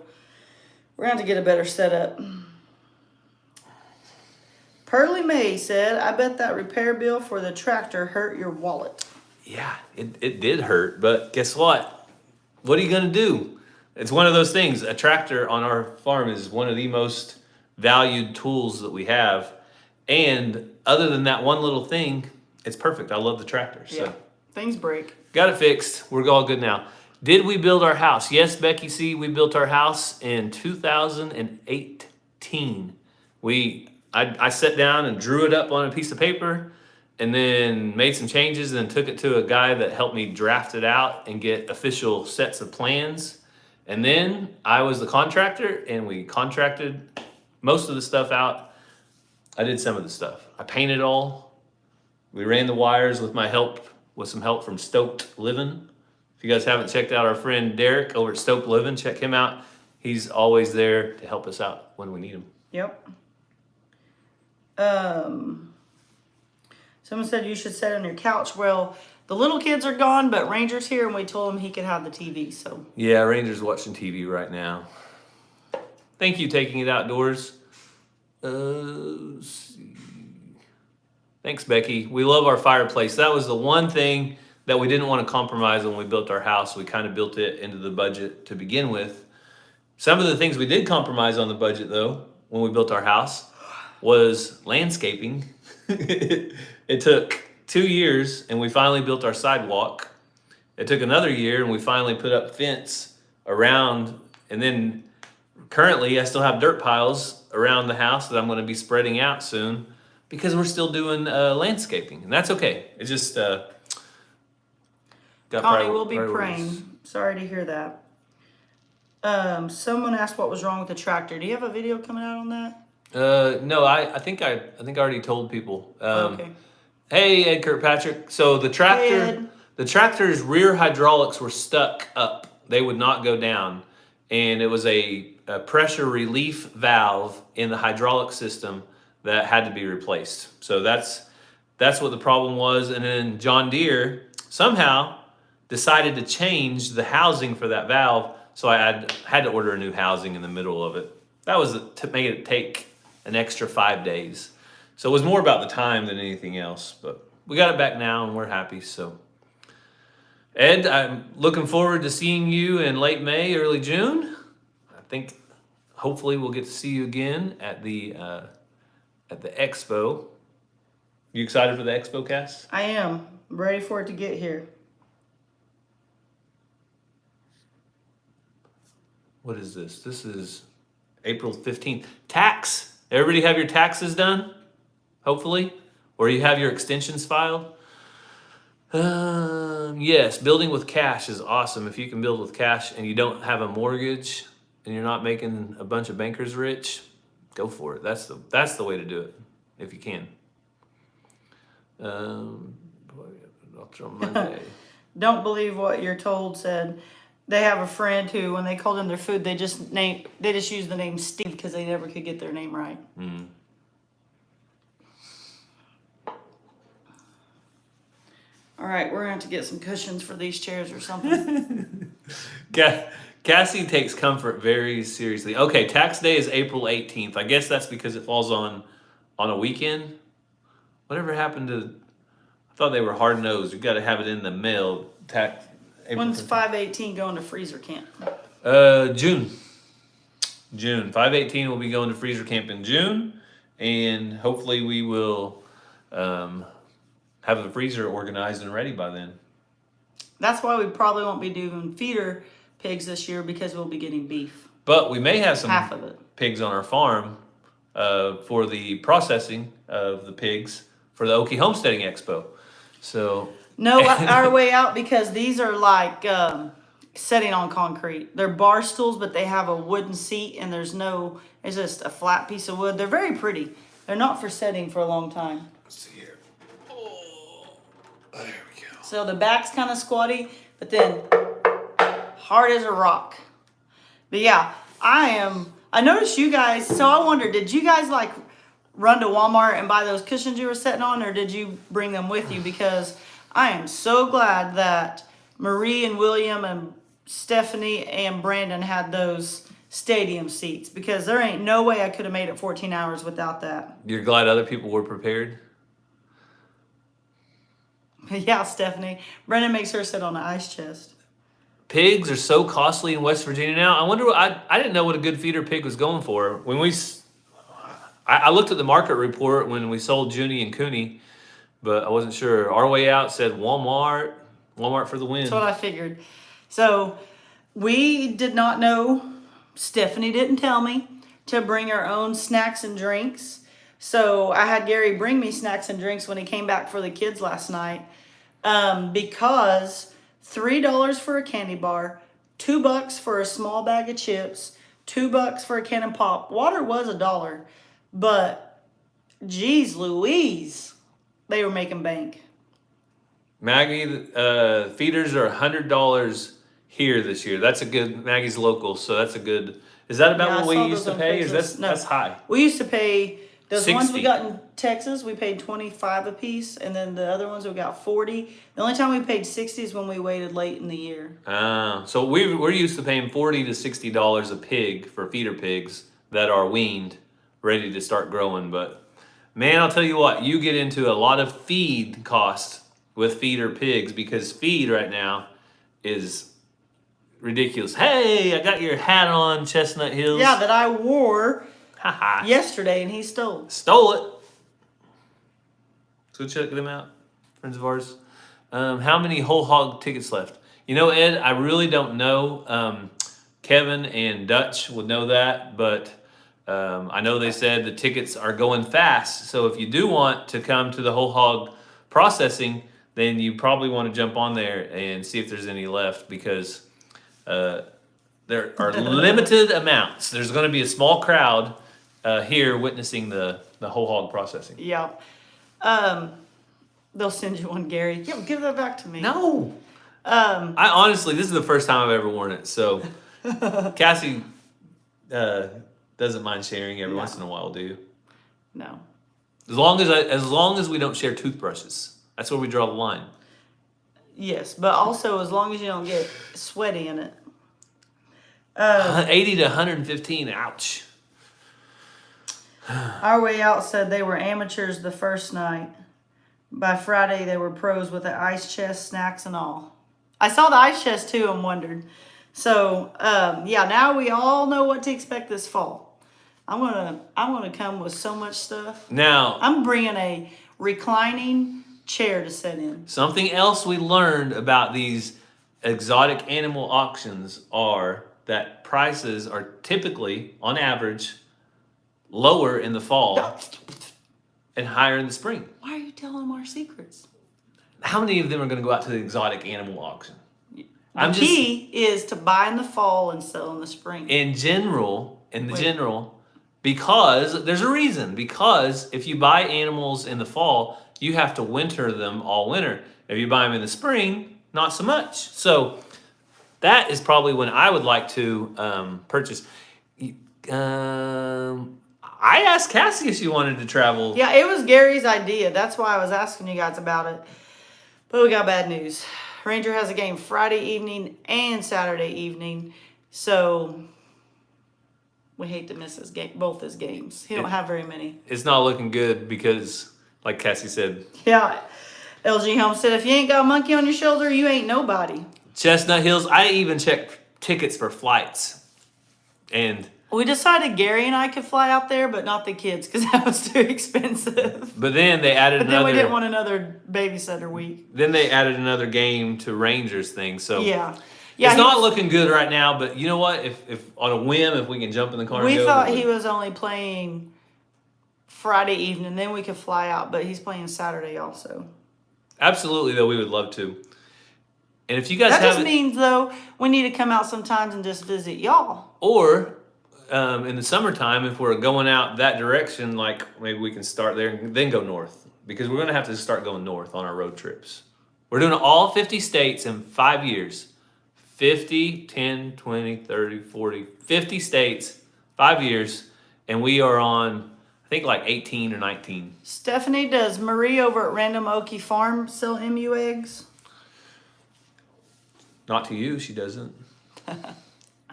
we're going to have to get a better setup. Pearly May said, I bet that repair bill for the tractor hurt your wallet. Yeah, it did hurt, but guess what? What are you going to do? It's one of those things. A tractor on our farm is one of the most valued tools that we have. And other than that one little thing, it's perfect. I love the tractor. So Yeah. Things break. got it fixed. We're all good now. Did we build our house? Yes, Becky C. We built our house in 2018. I sat down and drew it up on a piece of paper, and then made some changes, and then took it to a guy that helped me draft it out and get official sets of plans. And then I was the contractor, and we contracted most of the stuff out. I did some of the stuff. I painted all. We ran the wires with some help from Stoked Living. If you guys haven't checked out our friend Derek over at Stoked Living, check him out. He's always there to help us out when we need him. Yep. Someone said you should sit on your couch. Well, the little kids are gone, but Ranger's here, and we told him he could have the TV. So Yeah, Ranger's watching TV right now. Thank you, Taking It Outdoors. Let's see. Thanks, Becky. We love our fireplace. That was the one thing that we didn't want to compromise when we built our house. We kind of built it into the budget to begin with. Some of the things we did compromise on the budget, though, when we built our house, was landscaping. It took 2 years, and we finally built our sidewalk. It took another year, and we finally put up fence around. And then currently, I still have dirt piles around the house that I'm going to be spreading out soon, because we're still doing landscaping, and that's okay. It's just got Connie will be priorities. praying. Sorry to hear that. Someone asked what was wrong with the tractor. Do you have a video coming out on that? No, I think I already told people. Okay. Hey, Ed Kirkpatrick. So the tractor's rear hydraulics were stuck up. They would not go down, and it was a pressure relief valve in the hydraulic system that had to be replaced. So that's what the problem was. And then John Deere somehow decided to change the housing for that valve, so I had to order a new housing in the middle of it. That was to make it take an extra 5 days. So it was more about the time than anything else. But we got it back now, and we're happy. So Ed, I'm looking forward to seeing you in late May, early June. I think hopefully we'll get to see you again at the expo. You excited for the expo, Cass? I am. I'm ready for it to get here. What is this? This is April 15th. Tax. Everybody have your taxes done? Hopefully. Or you have your extensions filed? Yes, building with cash is awesome. If you can build with cash and you don't have a mortgage and you're not making a bunch of bankers rich, go for it. That's the way to do it, if you can. Monday. Don't believe what you're told said. They have a friend who, when they called him their food, they just used the name Steve because they never could get their name right. Mm. All right, we're gonna have to get some cushions for these chairs or something. Cassie takes comfort very seriously. Okay, tax day is April 18th. I guess that's because it falls on a weekend. Whatever happened to? I thought they were hard nosed. You got to have it in the mail. When's 5/18 going to freezer camp? June. 5/18 will be going to freezer camp in June, and hopefully we will have the freezer organized and ready by then. That's why we probably won't be doing feeder pigs this year, because we'll be getting beef. But we may have some half of it pigs on our farm for the processing of the pigs for the Okie Homesteading Expo. So no, our way out, because these are like setting on concrete. They're bar stools, but they have a wooden seat, and it's just a flat piece of wood. They're very pretty. They're not for setting for a long time. Let's see here. Oh, there we go. So the back's kind of squatty, but then hard as a rock. But yeah, I noticed you guys, so I wondered, did you guys like run to Walmart and buy those cushions you were sitting on, or did you bring them with you? Because I am so glad that Marie and William and Stephanie and Brandon had those stadium seats, because there ain't no way I could have made it 14 hours without that. You're glad other people were prepared? Yeah, Stephanie. Brandon makes her sit on an ice chest. Pigs are so costly in West Virginia now. I wonder I didn't know what a good feeder pig was going for. I looked at the market report when we sold Junie and Cooney, but I wasn't sure. Our way out said Walmart. Walmart for the win. That's what I figured. So we did not know. Stephanie didn't tell me to bring our own snacks and drinks. So I had Gary bring me snacks and drinks when he came back for the kids last night. Because $3 for a candy bar, $2 for a small bag of chips, $2 for a can of pop. Water was $1, but geez Louise, they were making bank. Maggie, feeders are $100 here this year. That's a good, Maggie's local, so that's a good. Is that about what we used to pay? Is that's high? We used to pay those 60. ones we got in Texas. We paid $25 a piece, and then the other ones we got $40. The only time we paid $60 is when we waited late in the year. So we're used to paying $40 to $60 a pig for feeder pigs that are weaned, ready to start growing. But man, I'll tell you what, you get into a lot of feed costs with feeder pigs because feed right now is ridiculous. Hey, I got your hat on, Chestnut Hills. Yeah, that I wore yesterday, and he stole it. Stole it. Let's go check them out, friends of ours. How many whole hog tickets left? You know, Ed, I really don't know. Kevin and Dutch would know that, but I know they said the tickets are going fast. So if you do want to come to the whole hog processing, then you probably want to jump on there and see if there's any left because there are limited amounts. There's going to be a small crowd here witnessing the whole hog processing. Yeah. They'll send you one, Gary. Yeah, give that back to me. No. I honestly, this is the first time I've ever worn it. So Cassie doesn't mind sharing every once in a while, do you? No. As long as we don't share toothbrushes. That's where we draw the line. Yes, but also as long as you don't get sweaty in it. 80 to 115, ouch. Our way out said they were amateurs the first night. By Friday, they were pros with the ice chest, snacks, and all. I saw the ice chest too and wondered. So, yeah, now we all know what to expect this fall. I'm gonna come with so much stuff. Now, I'm bringing a reclining chair to sit in. Something else we learned about these exotic animal auctions are that prices are typically, on average, lower in the fall and higher in the spring. Why are you telling them our secrets? How many of them are going to go out to the exotic animal auction? The key is to buy in the fall and sell in the spring. In general, because there's a reason. Because if you buy animals in the fall, you have to winter them all winter. If you buy them in the spring, not so much. So that is probably when I would like to purchase. I asked Cassie if she wanted to travel. Yeah, it was Gary's idea. That's why I was asking you guys about it. But we got bad news. Ranger has a game Friday evening and Saturday evening. So we hate to miss both his games. He don't have very many. It's not looking good because, like Cassie said. Yeah. LG Home said, if you ain't got a monkey on your shoulder, you ain't nobody. Chestnut Hills, I even checked tickets for flights. And we decided Gary and I could fly out there, but not the kids because that was too expensive. But then they added But then we didn't want another babysitter week. Then they added another game to Rangers thing. So yeah, it's not looking good right now. But you know what? If on a whim, if we can jump in the car, we thought he was only playing Friday evening, then we could fly out. But he's playing Saturday also. Absolutely, though, we would love to. And if you guys just means though we need to come out sometimes and just visit y'all. Or in the summertime, if we're going out that direction, like maybe we can start there and then go north. Because we're going to have to start going north on our road trips. We're doing all 50 states in 5 years. 50, 10, 20, 30, 40, 50 states, 5 years. And we are on, I think, like 18 or 19. Stephanie, does Marie over at Random Okie Farm sell MU eggs? Not to you, she doesn't. I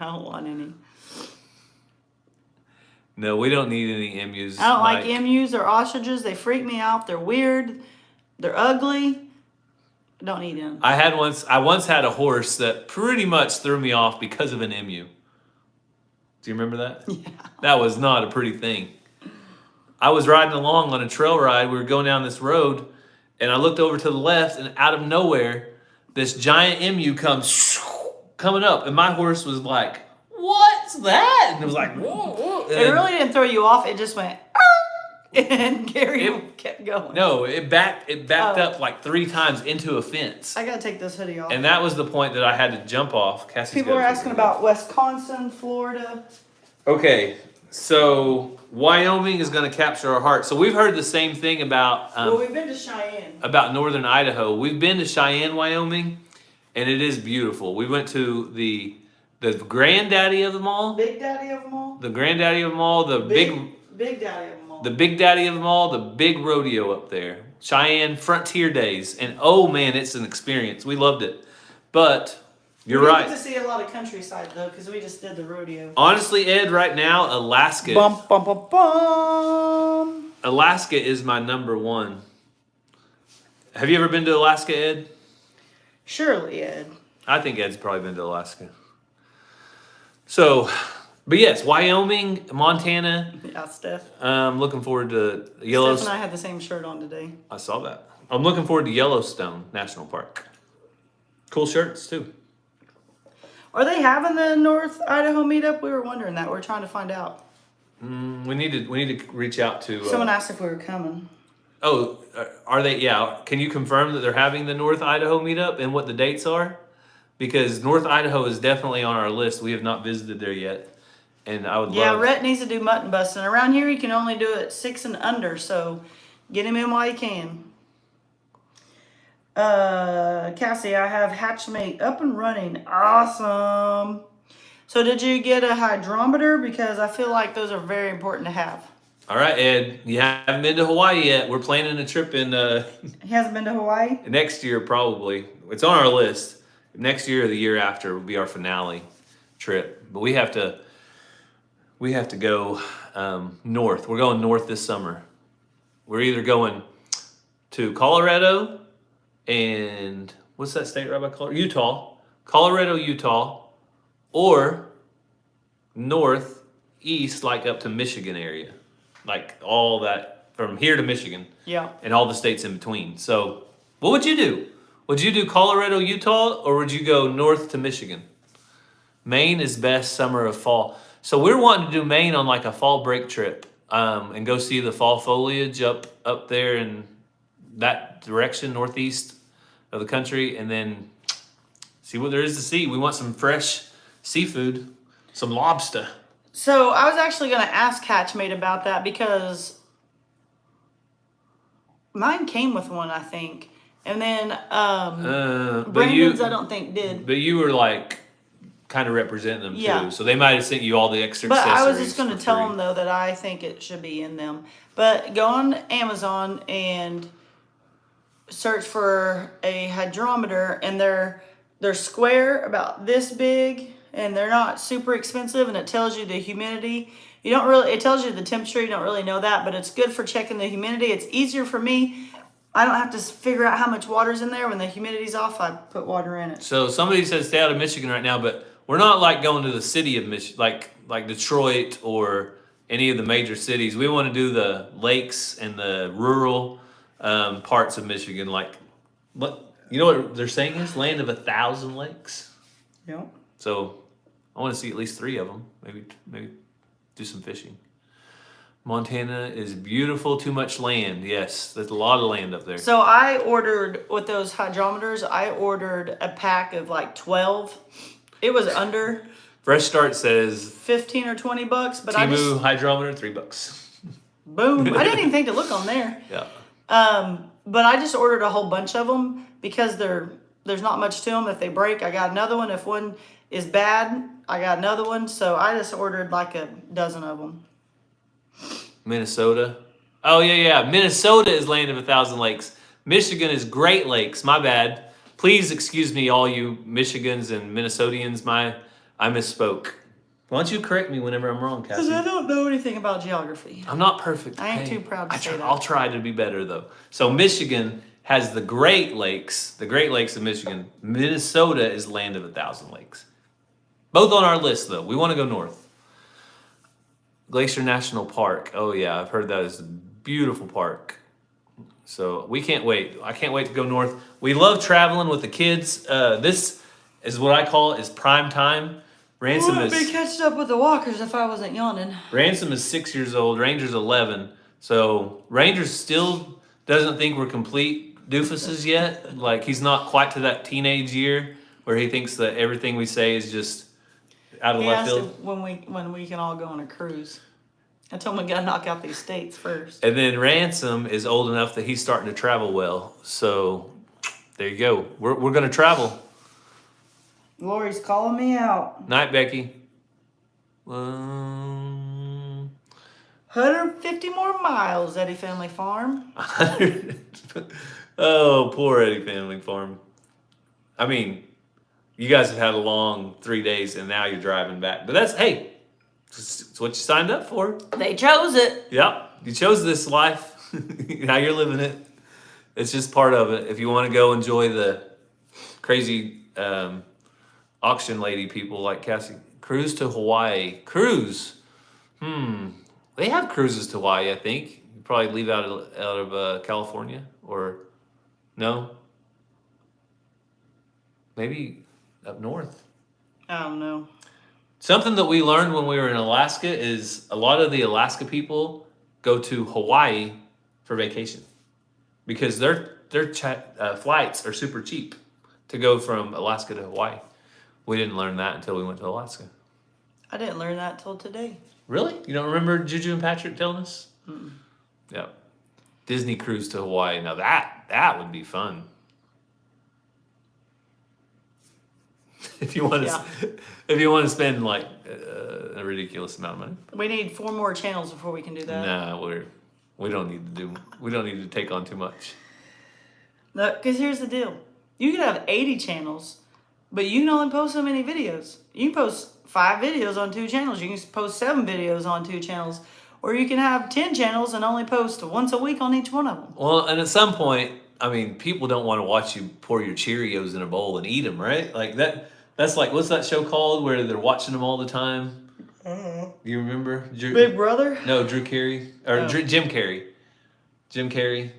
don't want any. No, we don't need any emus. I don't like emus or ostriches. They freak me out. They're weird. They're ugly. I don't need them. I once had a horse that pretty much threw me off because of an emu. Do you remember that? Yeah. That was not a pretty thing. I was riding along on a trail ride. We were going down this road, and I looked over to the left, and out of nowhere, this giant emu coming up, and my horse was like, "What's that?" And it was like, "Whoa, whoa!" It really didn't throw you off. It just went, and Gary kept going. No, it backed up like 3 times into a fence. I gotta take this hoodie off. And that was the point that I had to jump off. Cassie's People are asking about Wisconsin, Florida. Okay, so Wyoming is going to capture our heart. So we've heard the same thing about Well, we've been to Cheyenne. about northern Idaho. We've been to Cheyenne, Wyoming, and it is beautiful. We went to the granddaddy of them all. Big daddy of them all. The granddaddy of them all. The Big daddy of them all. the big daddy of them all. The big rodeo up there. Cheyenne Frontier Days, and oh man, it's an experience. We loved it, but. You're we right. We get to see a lot of countryside though, because we just did the rodeo. Honestly, Ed, right now, Alaska. Bum bum bum bum. Alaska is my number one. Have you ever been to Alaska, Ed? Surely, Ed. I think Ed's probably been to Alaska. So, but yes, Wyoming, Montana. Yeah, Steph. I'm looking forward to Yellowstone. Steph and I had the same shirt on today. I saw that. I'm looking forward to Yellowstone National Park. Cool shirts too. Are they having the North Idaho meetup? We were wondering that. We're trying to find out. We need to reach out to. Someone asked if we were coming. Oh, are they? Yeah. Can you confirm that they're having the North Idaho meetup and what the dates are? Because North Idaho is definitely on our list. We have not visited there yet, and I would love. Yeah, Rhett needs to do mutton busting. Around here, you can only do it 6 and under, so get him in while you can. Cassie, I have Hatchmate up and running. Awesome. So did you get a hydrometer? Because I feel like those are very important to have. All right, Ed, you haven't been to Hawaii yet. We're planning a trip in He hasn't been to Hawaii? next year, probably. It's on our list. Next year or the year after will be our finale trip. But we have to go north. We're going north this summer. We're either going to Colorado and what's that state right by Colorado? Colorado, Utah, or northeast, like up to Michigan area. Like all that from here to Michigan. Yeah. And all the states in between. So what would you do? Would you do Colorado, Utah, or would you go north to Michigan? Maine is best summer of fall. So we're wanting to do Maine on like a fall break trip and go see the fall foliage up there in that direction, northeast of the country, and then see what there is to see. We want some fresh seafood, some lobster. So I was actually going to ask Hatchmate about that because mine came with one, I think. And then Brandon's, I don't think, did. But you were like kind of representing them Yeah. too. So they might have sent you all the extra But accessories. I was just going to tell them, though, that I think it should be in them. But go on Amazon and search for a hydrometer, and they're square, about this big, and they're not super expensive, and it tells you the humidity. It tells you the temperature, you don't really know that, but it's good for checking the humidity. It's easier for me. I don't have to figure out how much water's in there. When the humidity's off, I put water in it. So somebody says stay out of Michigan right now, but we're not like going to the city of Michigan, like Detroit or any of the major cities. We want to do the lakes and the rural parts of Michigan. Like, you know what they're saying is land of 1,000 lakes. Yep. So I want to see at least 3 of them. Maybe do some fishing. Montana is beautiful. Too much land. Yes, there's a lot of land up there. So I ordered, with those hydrometers, I ordered a pack of like 12. It was under Fresh Start says 15 or 20 bucks, but I Timu just, hydrometer, $3. boom. I didn't even think to look on there. Yeah. But I just ordered a whole bunch of them because there's not much to them. If they break, I got another one. If one is bad, I got another one. So I just ordered like a dozen of them. Minnesota. Oh, yeah. Minnesota is land of 1,000 lakes. Michigan is Great Lakes. My bad. Please excuse me, all you Michigans and Minnesotians. I misspoke. Why don't you correct me whenever I'm wrong, Because Cassie? I don't know anything about geography. I'm not perfect. I ain't okay? too proud to say that. I'll try to be better, though. So Michigan has the Great Lakes of Michigan. Minnesota is land of 1,000 lakes. Both on our list, though. We want to go north. Glacier National Park. Oh yeah, I've heard that is a beautiful park. So we can't wait. I can't wait to go north. We love traveling with the kids. This is what I call is prime time. Ransom Wouldn't be is catching up with the walkers if I wasn't yawning. Ransom is 6 years old. Ranger's 11. So Ranger still doesn't think we're complete doofuses yet. Like he's not quite to that teenage year where he thinks that everything we say is just out of He left asked field. if when we can all go on a cruise. I told him we gotta knock out these states first. And then Ransom is old enough that he's starting to travel well. So there you go. We're gonna travel. Lori's calling me out. Night, Becky. 150 more miles, Eddie Family Farm. Oh, poor Eddie Family Farm. I mean, you guys have had a long 3 days and now you're driving back. But hey, it's what you signed up for. They chose it. Yep, you chose this life. Now you're living it. It's just part of it. If you want to go enjoy the crazy auction lady people like Cassie, cruise to Hawaii. Cruise. They have cruises to Hawaii, I think. You probably leave out of California or no? Maybe up north. I don't know. Something that we learned when we were in Alaska is a lot of the Alaska people go to Hawaii for vacation because their flights are super cheap to go from Alaska to Hawaii. We didn't learn that until we went to Alaska. I didn't learn that till today. Really? You don't remember Juju and Patrick telling us? Mm-mm. Yep. Disney cruise to Hawaii. Now that would be fun. If you want to spend like a ridiculous amount of money. We need 4 more channels before we can do that. Nah, we don't need to take on too much. No, because here's the deal. You can have 80 channels, but you can only post so many videos. You can post 5 videos on 2 channels. You can post 7 videos on 2 channels. Or you can have 10 channels and only post once a week on each one of them. Well, and at some point, I mean, people don't want to watch you pour your Cheerios in a bowl and eat them, right? Like that's like, what's that show called where they're watching them all the time? You remember? Big Brother? No, Drew Carey. Or Oh. Jim Carrey. Jim Carrey.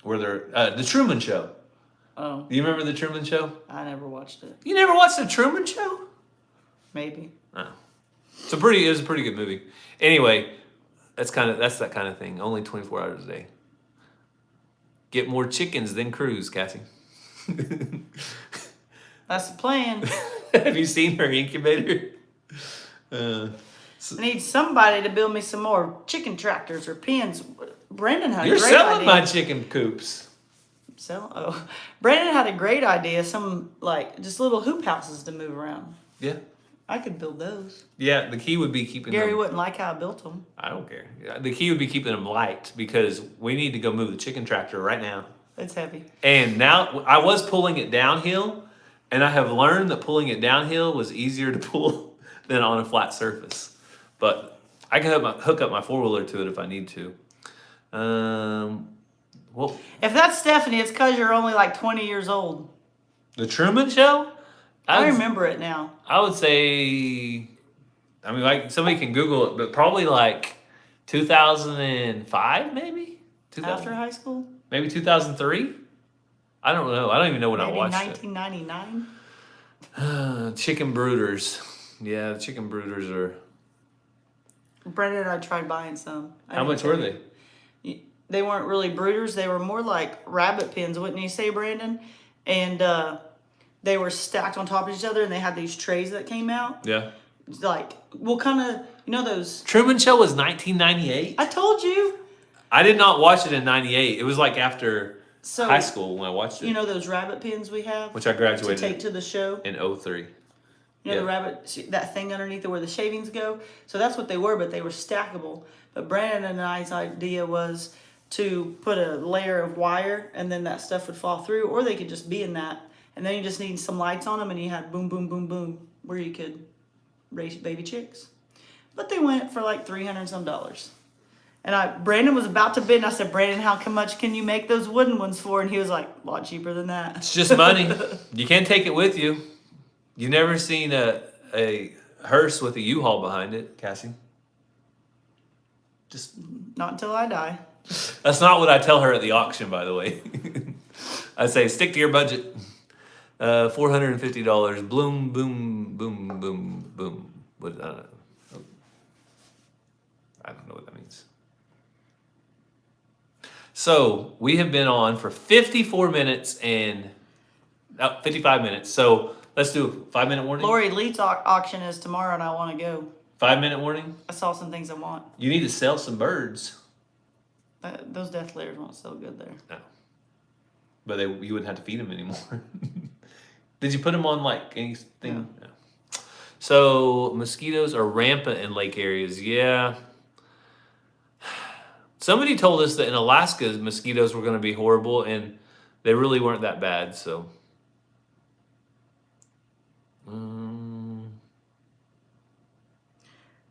Where they're, The Truman Show. Oh, Do you remember The Truman Show? I never watched it. You never watched The Truman Show? Maybe. Oh. It was a pretty good movie. Anyway, that's that kind of thing. Only 24 hours a day. Get more chickens than Cruise, Cassie. That's the plan. Have you seen her incubator? I need somebody to build me some more chicken tractors or pens. Brandon had You're a great selling idea. my chicken coops. Brandon had a great idea. Some like just little hoop houses to move around. Yeah. I could build those. Yeah, the key would be keeping Gary them. wouldn't like how I built them. I don't care. The key would be keeping them light because we need to go move the chicken tractor right now. It's heavy. And now I was pulling it downhill, and I have learned that pulling it downhill was easier to pull than on a flat surface. But I can hook up my 4-wheeler to it if I need to. Well, If that's Stephanie, it's because you're only like 20 years old. The Truman Show? I remember it now. I would say, I mean, like somebody can Google it, but probably like 2005, maybe? After high school? Maybe 2003? I don't know. I don't even know when I Maybe watched 1999? Chicken Brooders. Yeah, the Chicken Brooders are... Brandon and I tried buying some. How much were they? They weren't really brooders. They were more like rabbit pens, wouldn't you say, Brandon? And they were stacked on top of each other, and they had these trays that came out. Yeah. Like, well, kind of, you know those... Truman Show was 1998? I told you. I did not watch it in 98. It was like after So, high school when I watched it. You know those rabbit pens we have? Which I graduated to take to the show? in 03. You know the rabbit, that thing underneath it where the shavings go? So that's what they were, but they were stackable. But Brandon and I's idea was to put a layer of wire, and then that stuff would fall through, or they could just be in that. And then you just need some lights on them, and you had boom, boom, boom, boom, where you could raise baby chicks. But they went for like $300 and some. And Brandon was about to bid, and I said, Brandon, how much can you make those wooden ones for? And he was like, a lot cheaper than that. It's just money. You can't take it with you. You've never seen a hearse with a U-Haul behind it, Cassie. Just Not until I die. that's not what I tell her at the auction, by the way. I say stick to your budget. $450. Bloom, boom, boom, boom, boom. What? I don't know what that means. So we have been on for 54 minutes and 55 minutes. So let's do a 5-minute warning. Lori Lee's auction is tomorrow, and I want to go. 5-minute warning. I saw some things I want. You need to sell some birds. Those death layers won't sell good there. No, but you wouldn't have to feed them anymore. Did you put them on like anything? No. So mosquitoes are rampant in lake areas. Yeah. Somebody told us that in Alaska mosquitoes were going to be horrible, and they really weren't that bad. So.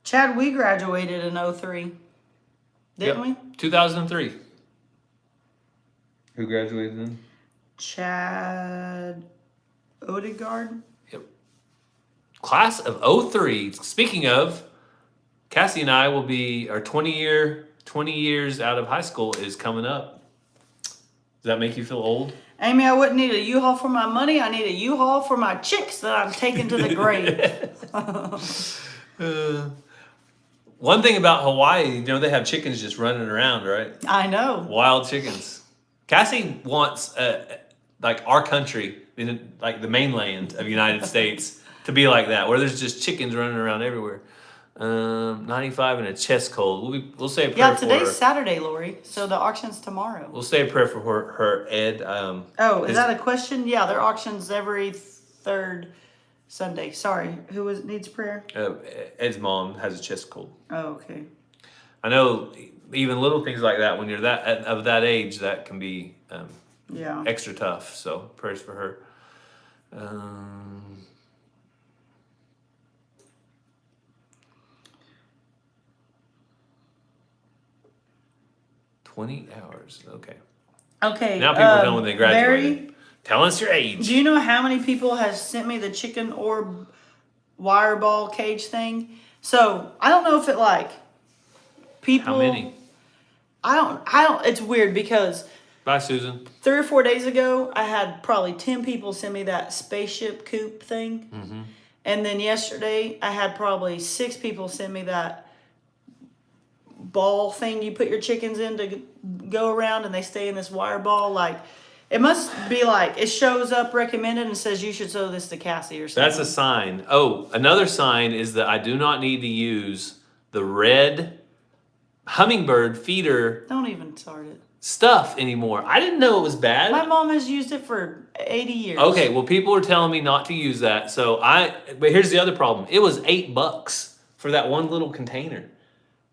Chad, we graduated in 03. Didn't we? 2003. Who graduated then? Chad Odegaard. Yep. Class of 03. Speaking of, Cassie and I will be, our 20 years out of high school is coming up. Does that make you feel old? Amy, I wouldn't need a U-Haul for my money. I need a U-Haul for my chicks that I'm taking to the grave. One thing about Hawaii, they have chickens just running around, right? I know. Wild chickens. Cassie wants, like our country, like the mainland of the United States, to be like that, where there's just chickens running around everywhere. 95 and a chest cold. We'll say a prayer Yeah, for today's her. Saturday, Lori. So the auction's tomorrow. We'll say a prayer for her Ed. Is that a question? Yeah, their auction's every third Sunday. Sorry, needs prayer? Ed's mom has a chest cold. Oh, okay. I know even little things like that, when you're of that age, that can be extra tough. So prayers for her. 20 hours. Okay. Okay. Now people know when they graduated. Barry, tell us your age. do you know how many people has sent me the chicken orb wire ball cage thing? So I don't know if it people. How many? I don't. It's weird because Bye, Susan. 3 or 4 days ago, I had probably 10 people send me that spaceship coop thing. Mm-hmm. And then yesterday, I had probably 6 people send me that ball thing you put your chickens in to go around and they stay in this wire ball. It must be it shows up recommended and says you should show this to Cassie or something. That's a sign. Oh, another sign is that I do not need to use the red Hummingbird feeder Don't even start it. stuff anymore. I didn't know it was bad. My mom has used it for 80 years. Okay, well, people were telling me not to use that. But here's the other problem. It was $8 for that one little container.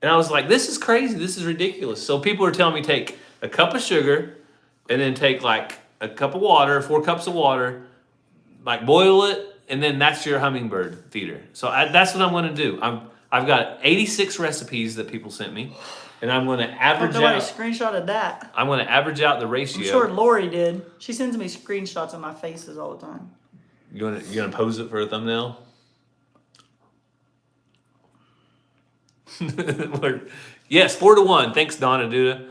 And I was like, this is crazy. This is ridiculous. So people were telling me take a cup of sugar and then take a cup of water, 4 cups of water, boil it, and then that's your Hummingbird feeder. So that's what I'm going to do. I've got 86 recipes that people sent me, and I'm going to average Nobody out. screenshotted that. I'm going to average out the ratio. I'm sure Lori did. She sends me screenshots of my faces all the time. You gonna pose it for a thumbnail? Yes, 4 to 1. Thanks, Donna Duda.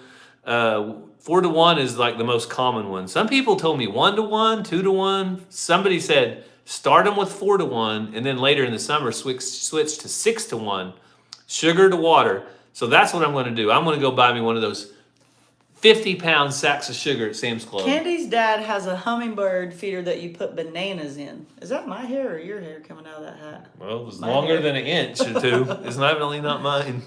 4 to 1 is the most common one. Some people told me 1 to 1, 2 to 1. Somebody said start them with 4 to 1, and then later in the summer switch to 6 to 1. Sugar to water. So that's what I'm going to do. I'm going to go buy me one of those 50-pound sacks of sugar at Sam's Club. Candy's dad has a Hummingbird feeder that you put bananas in. Is that my hair or your hair coming out of that hat? Well, it was My longer hair. than an inch or 2. It's definitely not mine.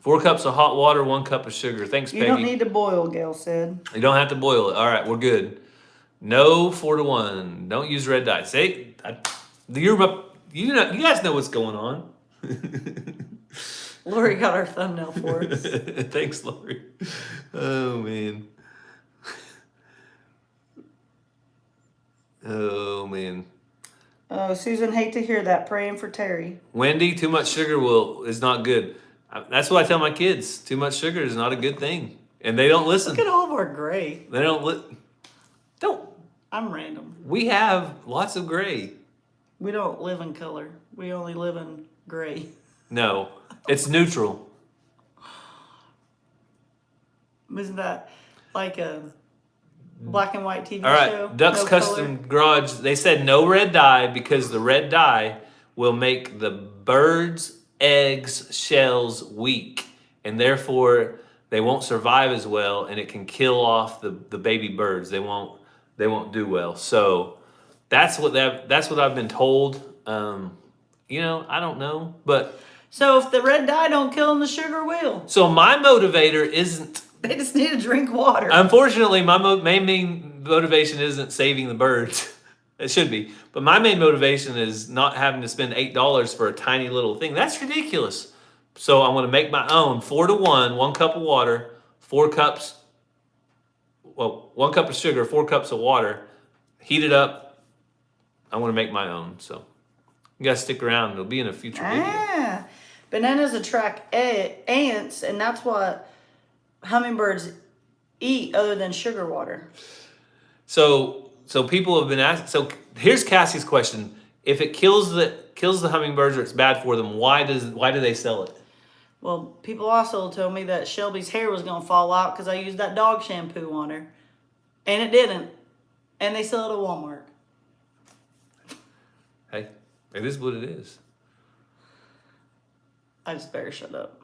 4 cups of hot water, 1 cup of sugar. Thanks, Peggy. You don't need to boil, Gail said. You don't have to boil it. All right, we're good. No 4 to 1. Don't use red dye. You guys know what's going on. Lori got our thumbnail for us. Thanks, Lori. Oh, man. Oh, man. Oh, Susan, hate to hear that. Praying for Terry. Wendy, too much sugar is not good. That's what I tell my kids. Too much sugar is not a good thing. And they don't listen. Look at all of our gray. They don't. I'm random. We have lots of gray. We don't live in color. We only live in gray. No, it's neutral. Isn't that like a black and white TV All right, show? Duck's No Custom color? Garage. They said no red dye because the red dye will make the birds' eggs shells weak, and therefore they won't survive as well, and it can kill off the baby birds. They won't do well. So that's what I've been told. I don't know, but So if the red dye don't kill them, the sugar will. so my motivator isn't. They just need to drink water. Unfortunately, my main motivation isn't saving the birds. It should be. But my main motivation is not having to spend $8 for a tiny little thing. That's ridiculous. So I'm going to make my own 4-to-1, 1 cup of water, 4 cups, 1 cup of sugar, 4 cups of water, heat it up. I want to make my own. So you guys stick around. It'll be in a future video. Bananas attract ants, and that's what hummingbirds eat other than sugar water. So people have been asking. So here's Cassie's question: if it kills the hummingbirds or it's bad for them, why do they sell it? Well, people also told me that Shelby's hair was gonna fall out because I used that dog shampoo on her, and it didn't. And they sell it at Walmart. Hey, it is what it is. I just better shut up.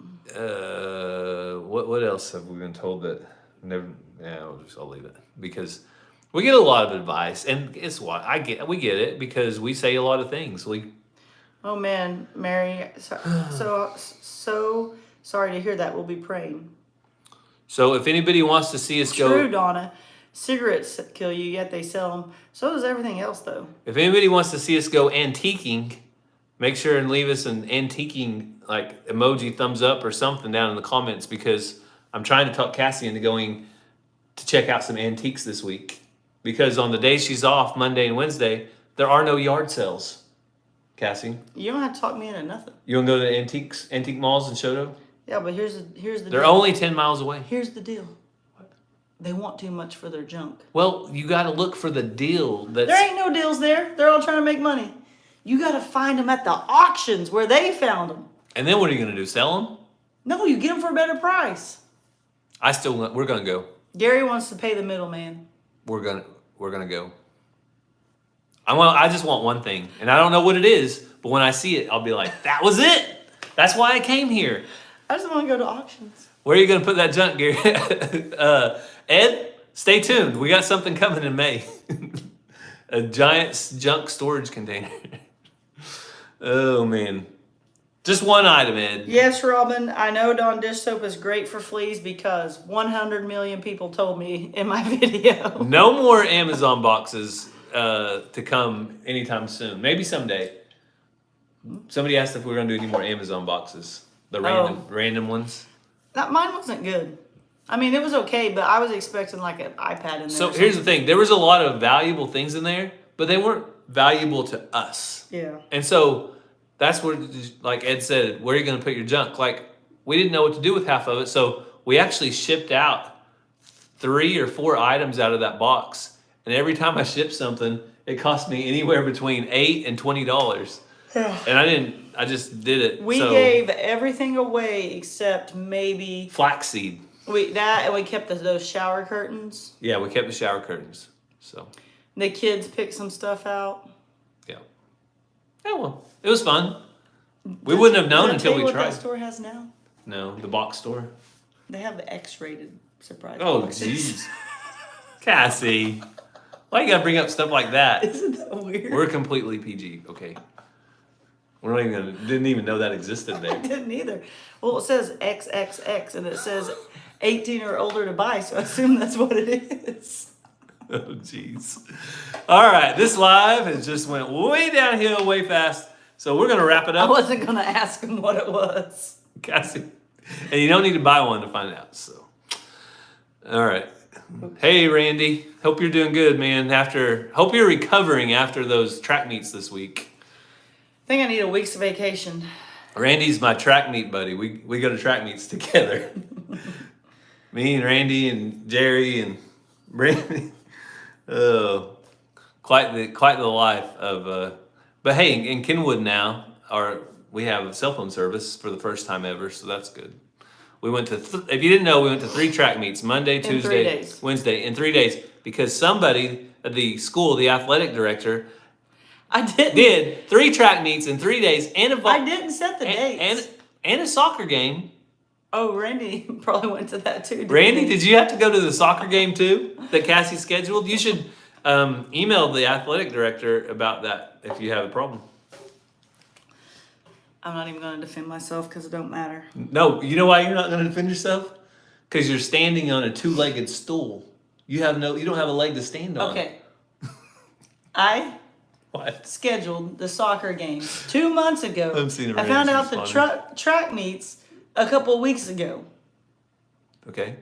What else have we been told that never? Yeah, I'll leave it because we get a lot of advice, and guess what? We get it because we say a lot of things. Oh man, Mary, so sorry to hear that. We'll be praying. So if anybody wants to see us go, True, Donna. Cigarettes kill you, yet they sell them. So does everything else, though. if anybody wants to see us go antiquing, make sure and leave us an antiquing like emoji, thumbs up or something down in the comments because I'm trying to talk Cassie into going to check out some antiques this week. Because on the days she's off, Monday and Wednesday, there are no yard sales. Cassie, You don't have to talk me into nothing. you want to go to the antique malls in Shoto? Yeah, but here's the They're deal. only 10 miles away. Here's the deal. They want too much for their junk. Well, you got to look for the deal. There ain't no deals there. They're all trying to make money. You got to find them at the auctions where they found them. And then what are you going to do? Sell them? No, you get them for a better price. We're going to go. Gary wants to pay the middleman. We're going to go. I just want one thing, and I don't know what it is, but when I see it, I'll be like, that was it. That's why I came here. I just want to go to auctions. Where are you going to put that junk, Gary? Ed, stay tuned. We got something coming in May. A giant junk storage container. Oh, man. Just one item, Ed. Yes, Robin, I know Dawn dish soap is great for fleas because 100 million people told me in my video. No more Amazon boxes to come anytime soon. Maybe someday. Somebody asked if we were going to do any more Amazon boxes. The random ones. Mine wasn't good. I mean, it was okay, but I was expecting like an iPad in there. So here's the thing. There was a lot of valuable things in there, but they weren't valuable to us. Yeah. And so that's where, like Ed said, where are you going to put your junk? Like, we didn't know what to do with half of it, so we actually shipped out 3 or 4 items out of that box. And every time I shipped something, it cost me anywhere between $8 and $20. And I just did it. We gave everything away except maybe flaxseed. And we kept those shower curtains. Yeah, we kept the shower curtains. So the kids picked some stuff out. Yeah. Yeah, well, it was fun. We wouldn't have known until we tried. What that store has now? No, the box store. They have the X-rated surprise. Oh, boxes. jeez. Cassie, why you gotta bring up stuff like that? Isn't that weird? We're completely PG. Okay. We're not even didn't even know that existed there. I didn't either. Well, it says XXX and it says 18 or older to buy, so I assume that's what it is. Oh, jeez. All right, this live has just went way downhill, way fast. So we're gonna wrap it I up. wasn't gonna ask him what it was. Cassie, and you don't need to buy one to find out. So, all right. Hey, Randy. Hope you're doing good, man. Hope you're recovering after those track meets this week. I think I need a week's vacation. Randy's my track meet buddy. We go to track meets together. Me and Randy and Jerry and Brandy. Oh, quite the life of. But hey, in Kenwood now, we have cell phone service for the first time ever, so that's good. We went to, if you didn't know, we went to 3 track meets, Monday, In 3 Tuesday, days. Wednesday, in 3 days, because somebody at the school, the athletic director, I didn't. did 3 track meets in 3 days and a I didn't set the dates. and a soccer game. Oh, Randy probably went to that too. Randy, did you have to go to the soccer game too that Cassie scheduled? You should email the athletic director about that if you have a problem. I'm not even going to defend myself because it don't matter. No, you know why you're not going to defend yourself? Because you're standing on a 2-legged stool. You don't have a leg to stand on. Okay. I What? scheduled the soccer game 2 months ago. I'm seeing I found out the responding. track meets a couple of weeks ago. Okay.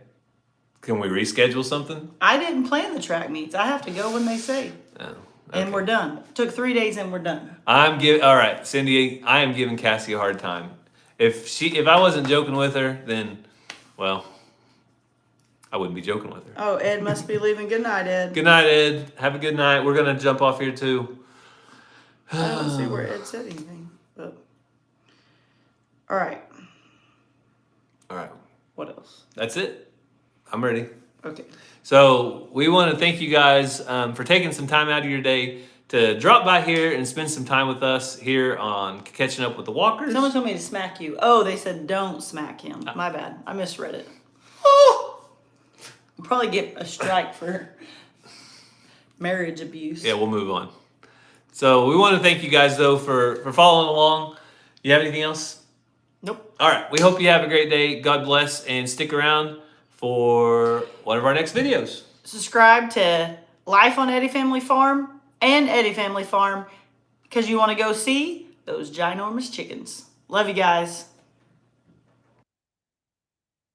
Can we reschedule something? I didn't plan the track meets. I have to go when they say. No. And we're done. Took 3 days and we're done. All right, Cindy, I am giving Cassie a hard time. If I wasn't joking with her, then, well, I wouldn't be joking with her. Oh, Ed must be leaving. Good night, Ed. Good night, Ed. Have a good night. We're going to jump off here too. I don't see where Ed said anything, but all right. All right. What else? That's it. I'm ready. Okay. So we want to thank you guys for taking some time out of your day to drop by here and spend some time with us here on Catching Up with the Walkers. Someone told me to smack you. Oh, they said don't smack him. My bad. I misread it. Oh! I'll probably get a strike for marriage abuse. Yeah, we'll move on. So we want to thank you guys, though, for following along. You have anything else? Nope. All right. We hope you have a great day. God bless, and stick around for one of our next videos. Subscribe to Life on Eddie Family Farm and Eddie Family Farm because you want to go see those ginormous chickens. Love you guys.